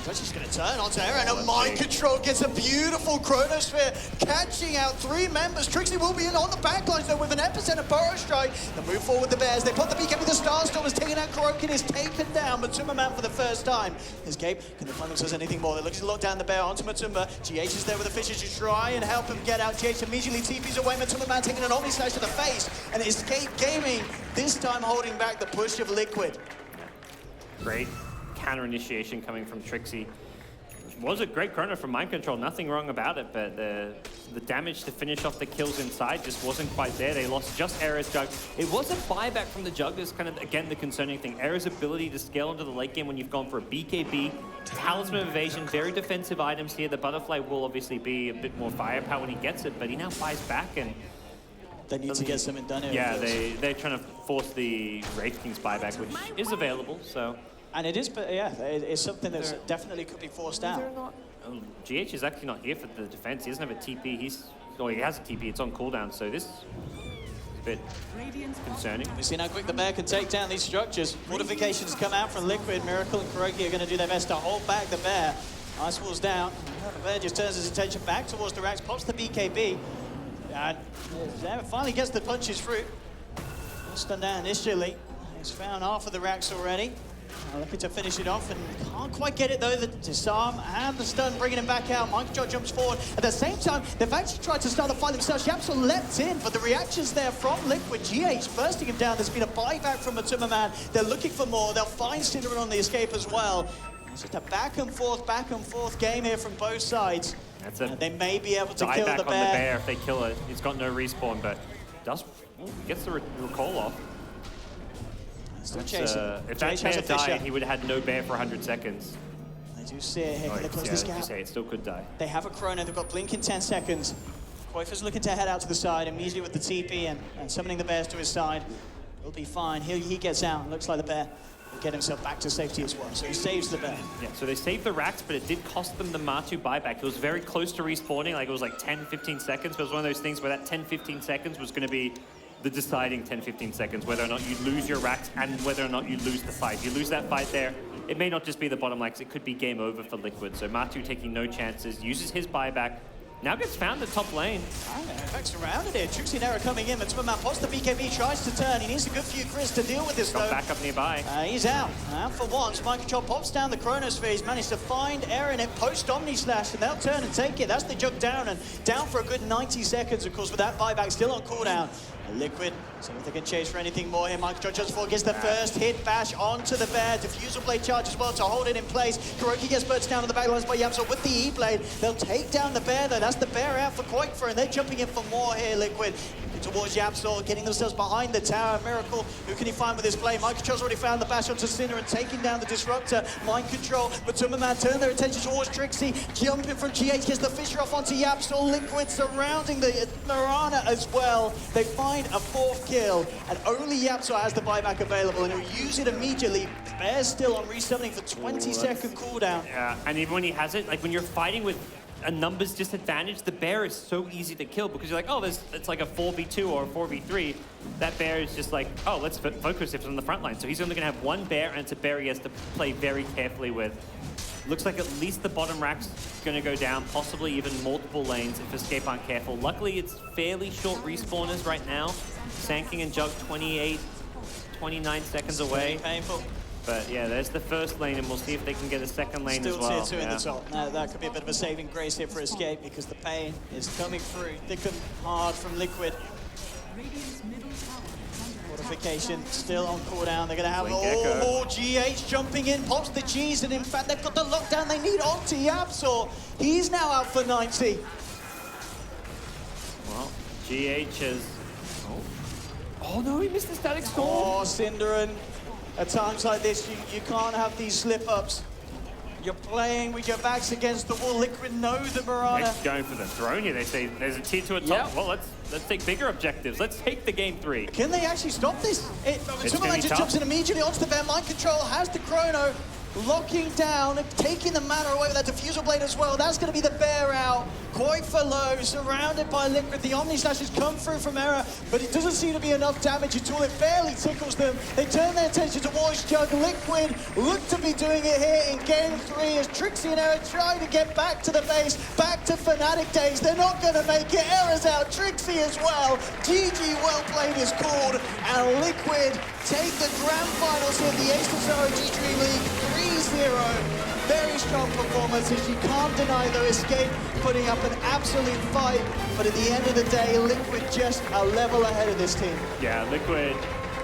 He's just going to turn onto Aaron, and Mind Control gets a beautiful Chronosphere, catching out 3 members. Trixie will be in on the backlines though with an epicenter Burrow Strike. They move forward with the Bears. They put the BKB with the Starstorm, is taken out. Kurokin is taken down. Matumba for the first time. Escape, can they find themselves anything more? They're looking to lock down the Bear onto Matumba. GH is there with the Fishes to try and help him get out. GH immediately TPs away. Matumba taking an Omni Slash to the face, and Escape Gaming this time holding back the push of Liquid. Great counter initiation coming from Trixie. It was a great chrono from Mind Control, nothing wrong about it, but the damage to finish off the kills inside just wasn't quite there. They lost just Era's Jug. It was a buyback from the Jug is kind of, again, the concerning thing. Era's ability to scale into the late game when you've gone for a BKB, Talisman of Evasion, very defensive items here. The Butterfly will obviously be a bit more firepower when he gets it, but he now buys back, and they need to get something done here. Yeah, they're trying to force the Wraith King's buyback, which is available, so. And it is, but yeah, it's something that definitely could be forced out. GH is actually not here for the defense. He doesn't have a TP. He has a TP. It's on cooldown, so this is a bit concerning. We've seen how quick the Bear can take down these structures. Fortifications come out from Liquid. Miracle and Kuroki are going to do their best to hold back the Bear. Ice Wall's down. The Bear just turns his attention back towards the Rax, pops the BKB. And finally gets the punches through. Stun down initially. He's found half of the Rax already. Looking to finish it off, and can't quite get it though. The disarm and the stun bringing him back out. Mind Control jumps forward. At the same time, they've actually tried to start the fight themselves. Yapsul leapt in, but the reactions there from Liquid. GH bursting him down. There's been a buyback from Matumba. They're looking for more. They'll find Cinderin on the escape as well. It's just a back and forth game here from both sides. They may be able to kill the Bear. On the Bear if they kill it. He's got no respawn, but gets the recall off. Still chasing. If that Bear died, he would have had no Bear for 100 seconds. They do see it here. Can they close this gap? It still could die. They have a chrono. They've got blink in 10 seconds. Koifa's looking to head out to the side immediately with the TP and summoning the Bears to his side. He'll be fine. He gets out. Looks like the Bear will get himself back to safety as well. So he saves the Bear. Yeah, so they saved the Rax, but it did cost them the Matu buyback. It was very close to respawning. Like, it was like 10-15 seconds. But it was one of those things where that 10-15 seconds was going to be the deciding 10-15 seconds, whether or not you lose your Rax and whether or not you lose the fight. If you lose that fight there, it may not just be the bottom lanes, it could be game over for Liquid. So Matu taking no chances, uses his buyback, Now gets found at top lane. Back surrounded here. Trixie and Era coming in. Matsuma pops the BKB, tries to turn. He needs a good few crits to deal with this, though. Got back up nearby. He's out. And for once, Mind Control pops down the Chronosphere. He's managed to find Era in it post Omni Slash, and they'll turn and take it. That's the jug down, and down for a good 90 seconds, of course, with that buyback still on cooldown. Liquid, see if they can chase for anything more here. Mind Control just gets the first hit, bash onto the bear. Diffusal Blade charge as well to hold it in place. Kuroki gets burst down on the backlines by Yamso with the E-Blade. They'll take down the bear, though. That's the bear out for Koikfer, and they're jumping in for more here, Liquid. Towards Yapsol, getting themselves behind the tower. Miracle, who can he find with his blade? Mind Control's already found the bash onto Sinner and taking down the Disruptor. Mind Control, but Tumberman turn their attention towards Trixie. Jumping from GH, gets the Fisher off onto Yapsol. Liquid surrounding the Mirana as well. They find a 4th kill, and only Yapsol has the buyback available, and he'll use it immediately. Bear's still on resummoning for 20-second cooldown. Yeah, and even when he has it, like when you're fighting with a numbers disadvantage, the bear is so easy to kill because you're like, oh, it's like a 4v2 or a 4v3. That bear is just like, oh, let's focus if it's on the front line. So he's only going to have one bear, and it's a bear he has to play very carefully with. Looks like at least the bottom rack's going to go down, possibly even multiple lanes if Escape aren't careful. Luckily, it's fairly short respawners right now. Sanking and Jug 28, 29 seconds away. Painful. But yeah, there's the first lane, and we'll see if they can get a second lane as well. Still tier 2 in the top. Now, that could be a bit of a saving grace here for Escape because the pain is coming through thick and hard from Liquid. Radiant's middle tower is under Fortification still on cooldown. They're going to have Gecko. more GH jumping in, pops the G's, and in fact, they've got the lockdown they need onto Yapsor. He's now out for 90. Well, GH has... Oh no, he missed the static storm. Oh, Cinderin. At times like this, you can't have these slip-ups. You're playing with your backs against the wall. Liquid know the Mirana. They're going for the throne here. They say there's a tier 2 at top. Yep. Well, let's take bigger objectives. Let's take the game 3. Can they actually stop this? Superman just tough. jumps in immediately onto the bear. Mind Control has the chrono, locking down and taking the mana away with that diffusal blade as well. That's going to be the bear out. Quite for low, surrounded by Liquid. The Omni Slash has come through from Era, but it doesn't seem to be enough damage at all. It barely tickles them. They turn their attention towards Jug. Liquid look to be doing it here in game 3 as Trixie and Era try to get back to the base, back to Fnatic days. They're not going to make it. Era's out, Trixie as well. GG, well played is called, and Liquid take the grand finals here, the ASUS ROG DreamLeague 3-0. Very strong performances. You can't deny though Escape putting up an absolute fight, but at the end of the day, Liquid just a level ahead of this team. Yeah, Liquid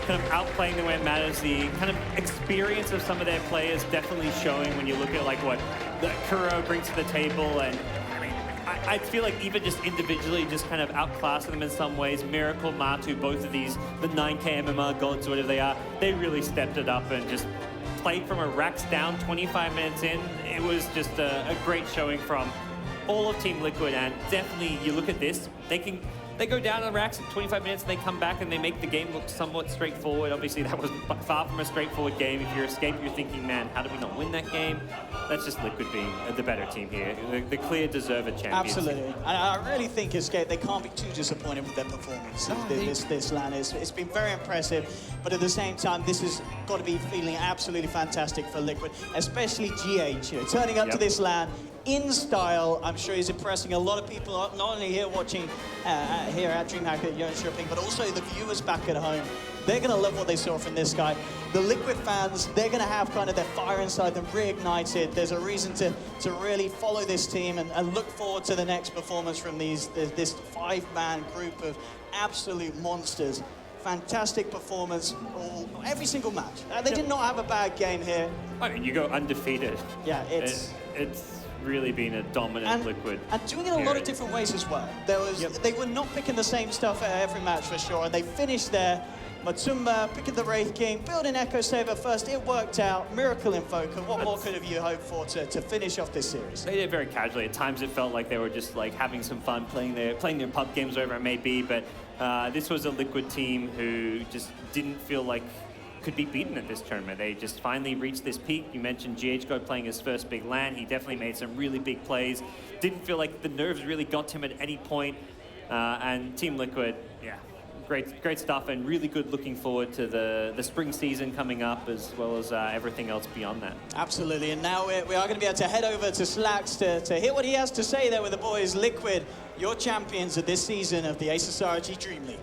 kind of outplaying the way it matters. The kind of experience of some of their players definitely showing when you look at like what the Kuro brings to the table. And I mean, I feel like even just individually just kind of outclassing them in some ways. Miracle, Matu, both of these, the 9K MMR gods, whatever they are, they really stepped it up and just played from a racks down 25 minutes in. It was just a great showing from all of Team Liquid, and definitely you look at this, they go down on the racks in 25 minutes and they come back and they make the game look somewhat straightforward. Obviously that was far from a straightforward game. If you're Escape, you're thinking, man, how did we not win that game? That's just Liquid being the better team here. The clear deserved champions. Absolutely. And I really think Escape, they can't be too disappointed with their performance this LAN. It's been very impressive, but at the same time, this has got to be feeling absolutely fantastic for Liquid, especially GH, turning up to this LAN in style. I'm sure he's impressing a lot of people, not only here watching here at DreamHack at Jönköping, but also the viewers back at home. They're going to love what they saw from this guy. The Liquid fans, they're going to have kind of their fire inside them reignited. There's a reason to really follow this team and look forward to the next performance from this 5-man group of absolute monsters. Fantastic performance every single match. They did not have a bad game here. I mean, you go undefeated. Yeah, it's really been a dominant Liquid. And doing it a lot of different ways as well. They were not picking the same stuff at every match for sure, and they finished there. Matumba picking the Wraith King, building Echo Saber first, it worked out. Miracle Invoker, what more could have you hoped for to finish off this series? They did very casually. At times it felt like they were just like having some fun playing their pub games, wherever it may be, but this was a Liquid team who just didn't feel like could be beaten at this tournament. They just finally reached this peak. You mentioned GH playing his first big LAN. He definitely made some really big plays. Didn't feel like the nerves really got to him at any point. And Team Liquid, yeah, great stuff, and really good looking forward to the spring season coming up, as well as everything else beyond that. Absolutely, and now we are going to be able to head over to Slacks to hear what he has to say there with the boys. Liquid, your champions of this season of the ASUS ROG Dream League.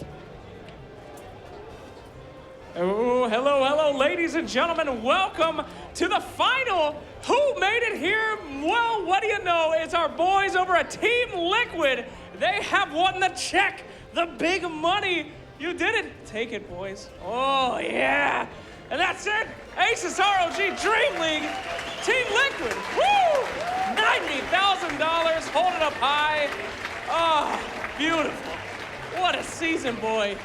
Oh, hello, ladies and gentlemen. Welcome to the final. Who made it here? Well, what do you know? It's our boys over at Team Liquid. They have won the check, the big money. You did it. Take it, boys. Oh, yeah. And that's it. ASUS ROG Dream League, Team Liquid. Woo! $90,000. Hold it up high. Oh, beautiful. What a season, boy.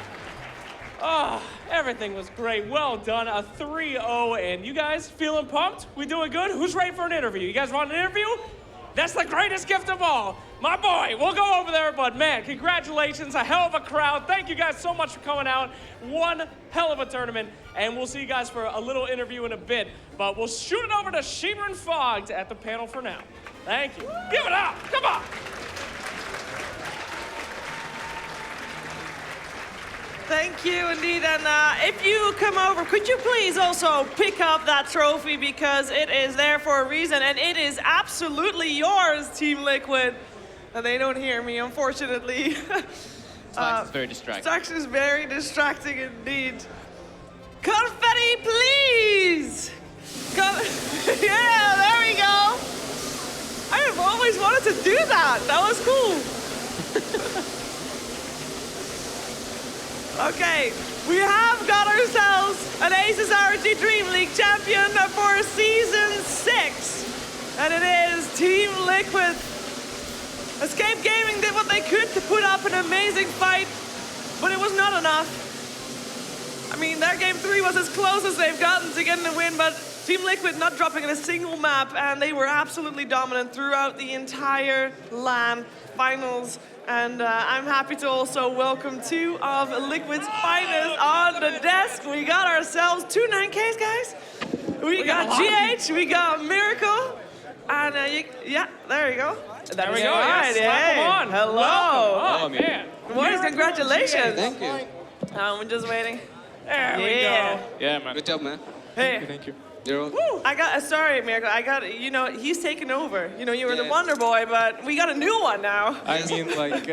Oh, everything was great. Well done. A 3-0. And you guys feeling pumped? We doing good? Who's ready for an interview? You guys want an interview? That's the greatest gift of all. My boy, we'll go over there, but man, congratulations. A hell of a crowd. Thank you guys so much for coming out. One hell of a tournament. And we'll see you guys for a little interview in a bit. But we'll shoot it over to Sheemer and Fogg at the panel for now. Thank you. Give it up. Come on. Thank you indeed, and if you come over, could you please also pick up that trophy, because it is there for a reason, and it is absolutely yours, Team Liquid. And they don't hear me, unfortunately. It's very distracting. Slax is very distracting indeed. Confetti, please! Yeah, there we go. I have always wanted to do that. That was cool. Okay, we have got ourselves an ASUS ROG Dream League champion for Season 6. And it is Team Liquid. Escape Gaming did what they could to put up an amazing fight, but it was not enough. I mean, their Game 3 was as close as they've gotten to getting a win, but Team Liquid not dropping in a single map, and they were absolutely dominant throughout the entire LAN finals. And I'm happy to also welcome two of Liquid's finest on the desk. We got ourselves two 9Ks, guys. We got GH, we got Miracle, and yeah, there you go. There we go. Right, Yes, slap 'em on. Hello. Welcome. Oh, man. Boys, congratulations. Thank you. We're just waiting. There we Yeah. go. Yeah, man. Good job, man. Hey. Thank you. You're welcome. Woo. Sorry, Miracle, you know, he's taken over. You know, you were the Yeah. Wonder Boy, but we got a new one now. I mean, like,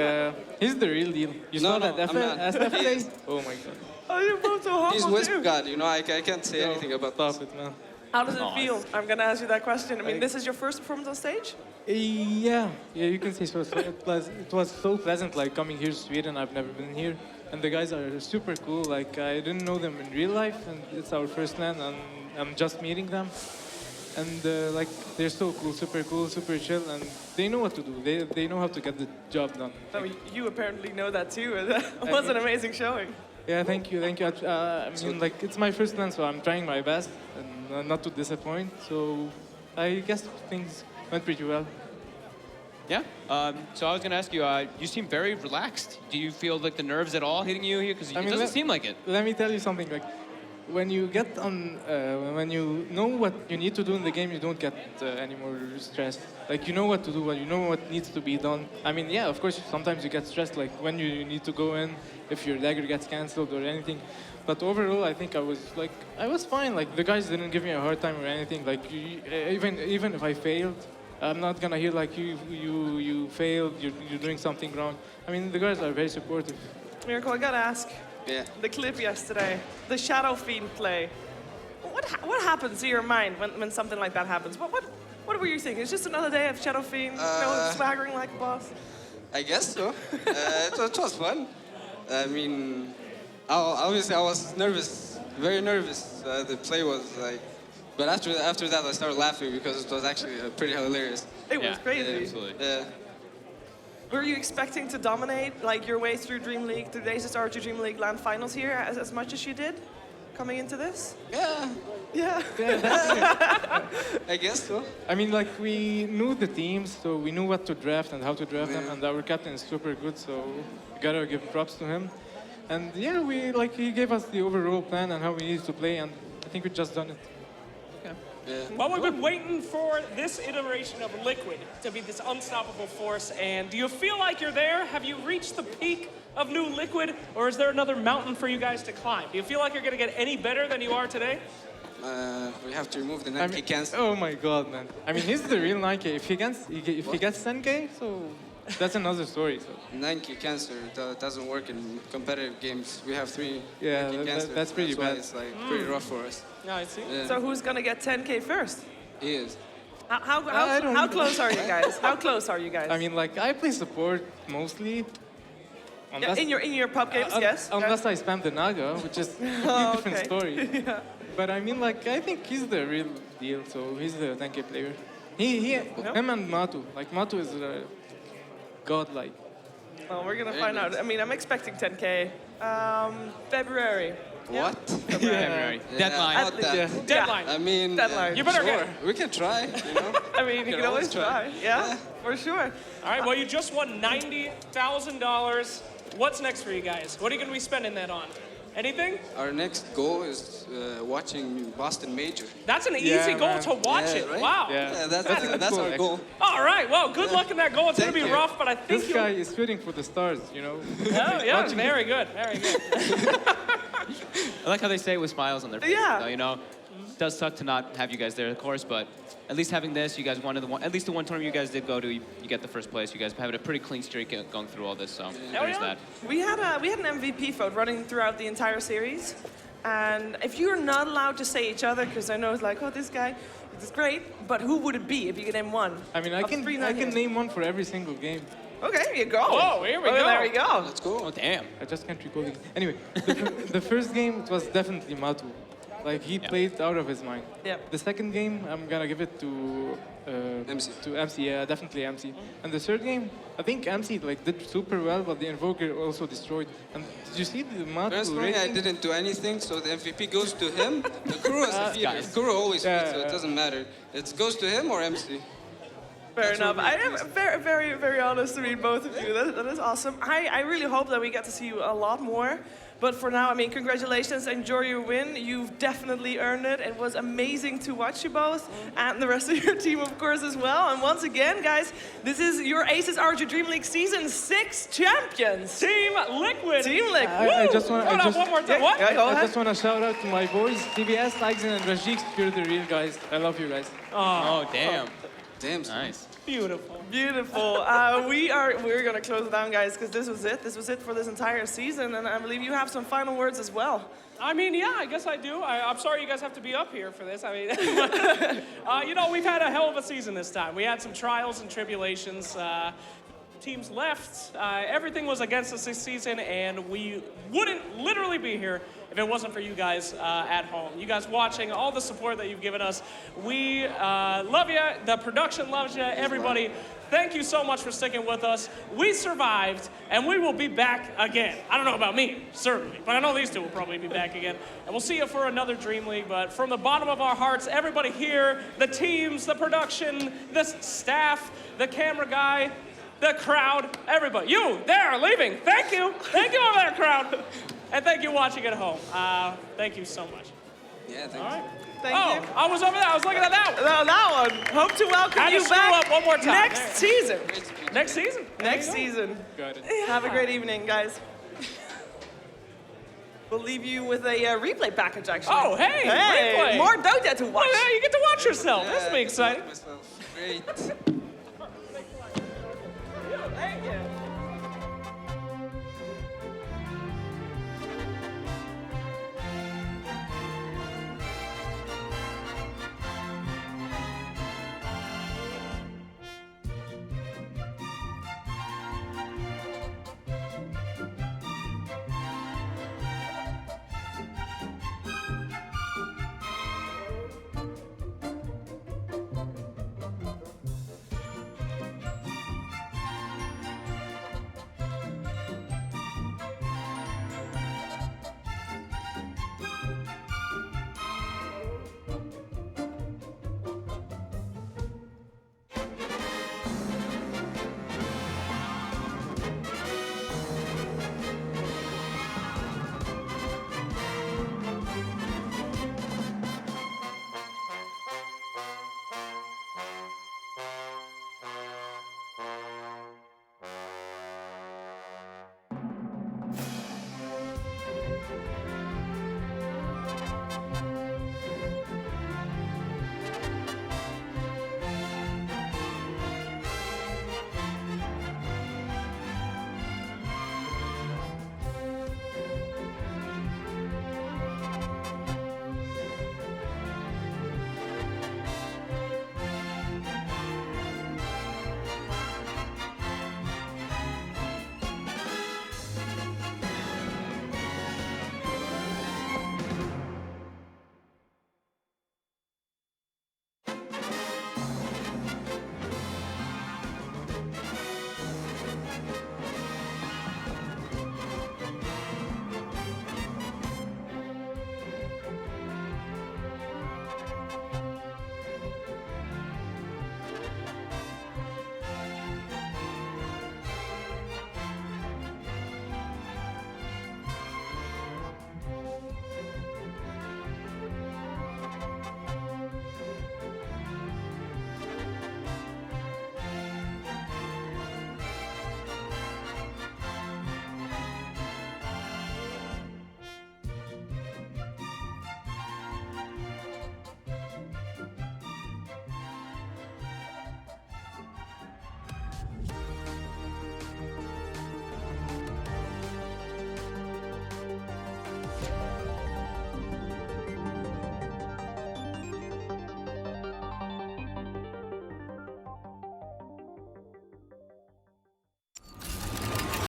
he's the real deal. You saw that I'm not. SF play? Oh my god. Oh, you're both so humble, He's too. Wisp God, you know, I can't say anything about Stop this. it, man. How does it feel? I'm gonna ask you that question. I mean, this is your first performance on stage? Yeah, you can say so. It was so pleasant, like, coming here to Sweden. I've never been here. And the guys are super cool. Like, I didn't know them in real life, and it's our first LAN, and I'm just meeting them. And, like, they're so cool, super chill, and they know what to do. They know how to get the job done. So you apparently know that too. That was an amazing showing. Yeah, thank you. I mean, like, it's my first LAN, so I'm trying my best and not to disappoint. So I guess things went pretty well. Yeah. So I was going to ask you, you seem very relaxed. Do you feel like the nerves at all hitting you here? Because it doesn't seem like it. Let me tell you something. Like, when you get on, when you know what you need to do in the game, you don't get any more stressed. Like, you know what to do, you know what needs to be done. I mean, yeah, of course, sometimes you get stressed, like when you need to go in, if your dagger gets cancelled or anything. But overall, I think I was fine. Like, the guys didn't give me a hard time or anything. Like, even if I failed, I'm not gonna hear like you failed, you're doing something wrong. I mean, the guys are very supportive. Miracle, I gotta ask. Yeah. The clip yesterday, the Shadow Fiend play. What happens to your mind when something like that happens? What were you thinking? It's just another day of Shadow Fiend, swaggering like a boss. I guess so. It was fun. I mean, obviously I was nervous, very nervous. The play was like, but after that I started laughing because it was actually pretty hilarious. It was crazy. Yeah, absolutely. Yeah. Were you expecting to dominate like your way through Dream League, through the ASUS ROG Dream League LAN finals here as much as you did coming into this? Yeah. Yeah. I guess so. I mean, like, we knew the teams, so we knew what to draft and how to draft them, and our captain is super good, so we gotta give props to him. And yeah, he gave us the overall plan and how we need to play, and I think we just done it. Okay. Well, we've been waiting for this iteration of Liquid to be this unstoppable force, and do you feel like you're there? Have you reached the peak of new Liquid, or is there another mountain for you guys to climb? Do you feel like you're going to get any better than you are today? We have to remove the 9K cancel. Oh my god, man. I mean, he's the real 9K. If he gets 10K, so that's another story. So. 9K cancer doesn't work in competitive games. We have 3 Yeah, 9K cancer. that's pretty why bad. it's like pretty rough for us. Yeah, I see. Yeah. So who's gonna get 10K first? He is. How close are you guys? How close are you guys? I mean, like, I play support mostly. Yeah, in your pub games, yes. Unless I spam the Naga, which is a different story. Yeah. But I mean, like, I think he's the real deal. So he's the 10K player. Him and Matu. Like, Matu is godlike. Well, we're gonna find out. I mean, I'm expecting 10K. February. Yeah. What? February. Deadline. About that. Deadline. I mean, Deadline. You better sure. get We can try, you know. I mean, you can always try. Yeah, for sure. All right, well, you just won $90,000. What's next for you guys? What are you going to be spending that on? Anything? Our next goal is watching Boston Major. That's an easy goal man. to watch it. Right? Wow. Yeah, that's cool, our goal. All right, well, good luck in that goal. It's going to Thank be you. rough, but I think This guy is shooting for the stars, you know. Oh, yeah, very good, very good. I like how they say it with smiles on their face. Yeah. Though, you know, it does suck to not have you guys there, of course, but at least having this, you guys wanted at least the one tournament you guys did go to, you get the first place. You guys have a pretty clean streak going through all this, so there's that. We had an MVP vote running throughout the entire series, and if you're not allowed to say each other, because I know it's like, oh, this guy, this is great, but who would it be if you could name one? I mean, I Of can 3 name one for every single game. Okay, here you go. Oh, here we go. There we go. Let's go. Oh, damn. I just can't recall it. Anyway, the first game was definitely Matu. Like, he played out of his mind. Yep. The second game, I'm gonna give it to MC. To MC, yeah, definitely MC. And the third game, I think MC like did super well, but the Invoker also destroyed. And did you see the Matu Personally, I rating? didn't do anything, so the MVP goes to him. The Kuro is the feeder. Kuro always feeds, so it doesn't matter. It goes to him or MC. Fair enough. I am very, very, very honest to meet both of you. That is awesome. I really hope that we get to see you a lot more. But for now, I mean, congratulations. Enjoy your win. You've definitely earned it. It was amazing to watch you both and the rest of your team, of course, as well. And once again, guys, this is your ASUS ROG DreamLeague Season 6 champions. Team Liquid. Team Liquid. I just want Hold on, one more time. What? Yeah, go I ahead. just want to shout out to my boys, TBS, Tyson, and Rajik. You're the real guys. I love you guys. Oh, damn. Damn. Son. Nice. Beautiful. Beautiful. We're gonna close it down, guys, because this was it. This was it for this entire season, and I believe you have some final words as well. I mean, yeah, I guess I do. I'm sorry you guys have to be up here for this. I mean, you know, we've had a hell of a season this time. We had some trials and tribulations. Teams left. Everything was against us this season, and we wouldn't literally be here if it wasn't for you guys at home. You guys watching, all the support that you've given us. We love you. The production loves you. Everybody, thank you so much for sticking with us. We survived, and we will be back again. I don't know about me, certainly, but I know these two will probably be back again. And we'll see you for another Dream League. But from the bottom of our hearts, everybody here, the teams, the production, the staff, the camera guy, the crowd, everybody. You, there, leaving. Thank you. Thank you over there, crowd. And thank you watching at home. Thank you so much. Yeah, thanks. All right. Thank you. I was over there. I was looking at that one. No, that one. Hope to welcome I you just screw back up one more time. next There. season. Next season. There Next you go. season. Got it. Have a great evening, guys. We'll leave you with a replay package, actually. Oh, hey, Hey, replay. more Dota to watch. Oh, yeah, you get to watch yourself. This will be exciting. Myself. Great.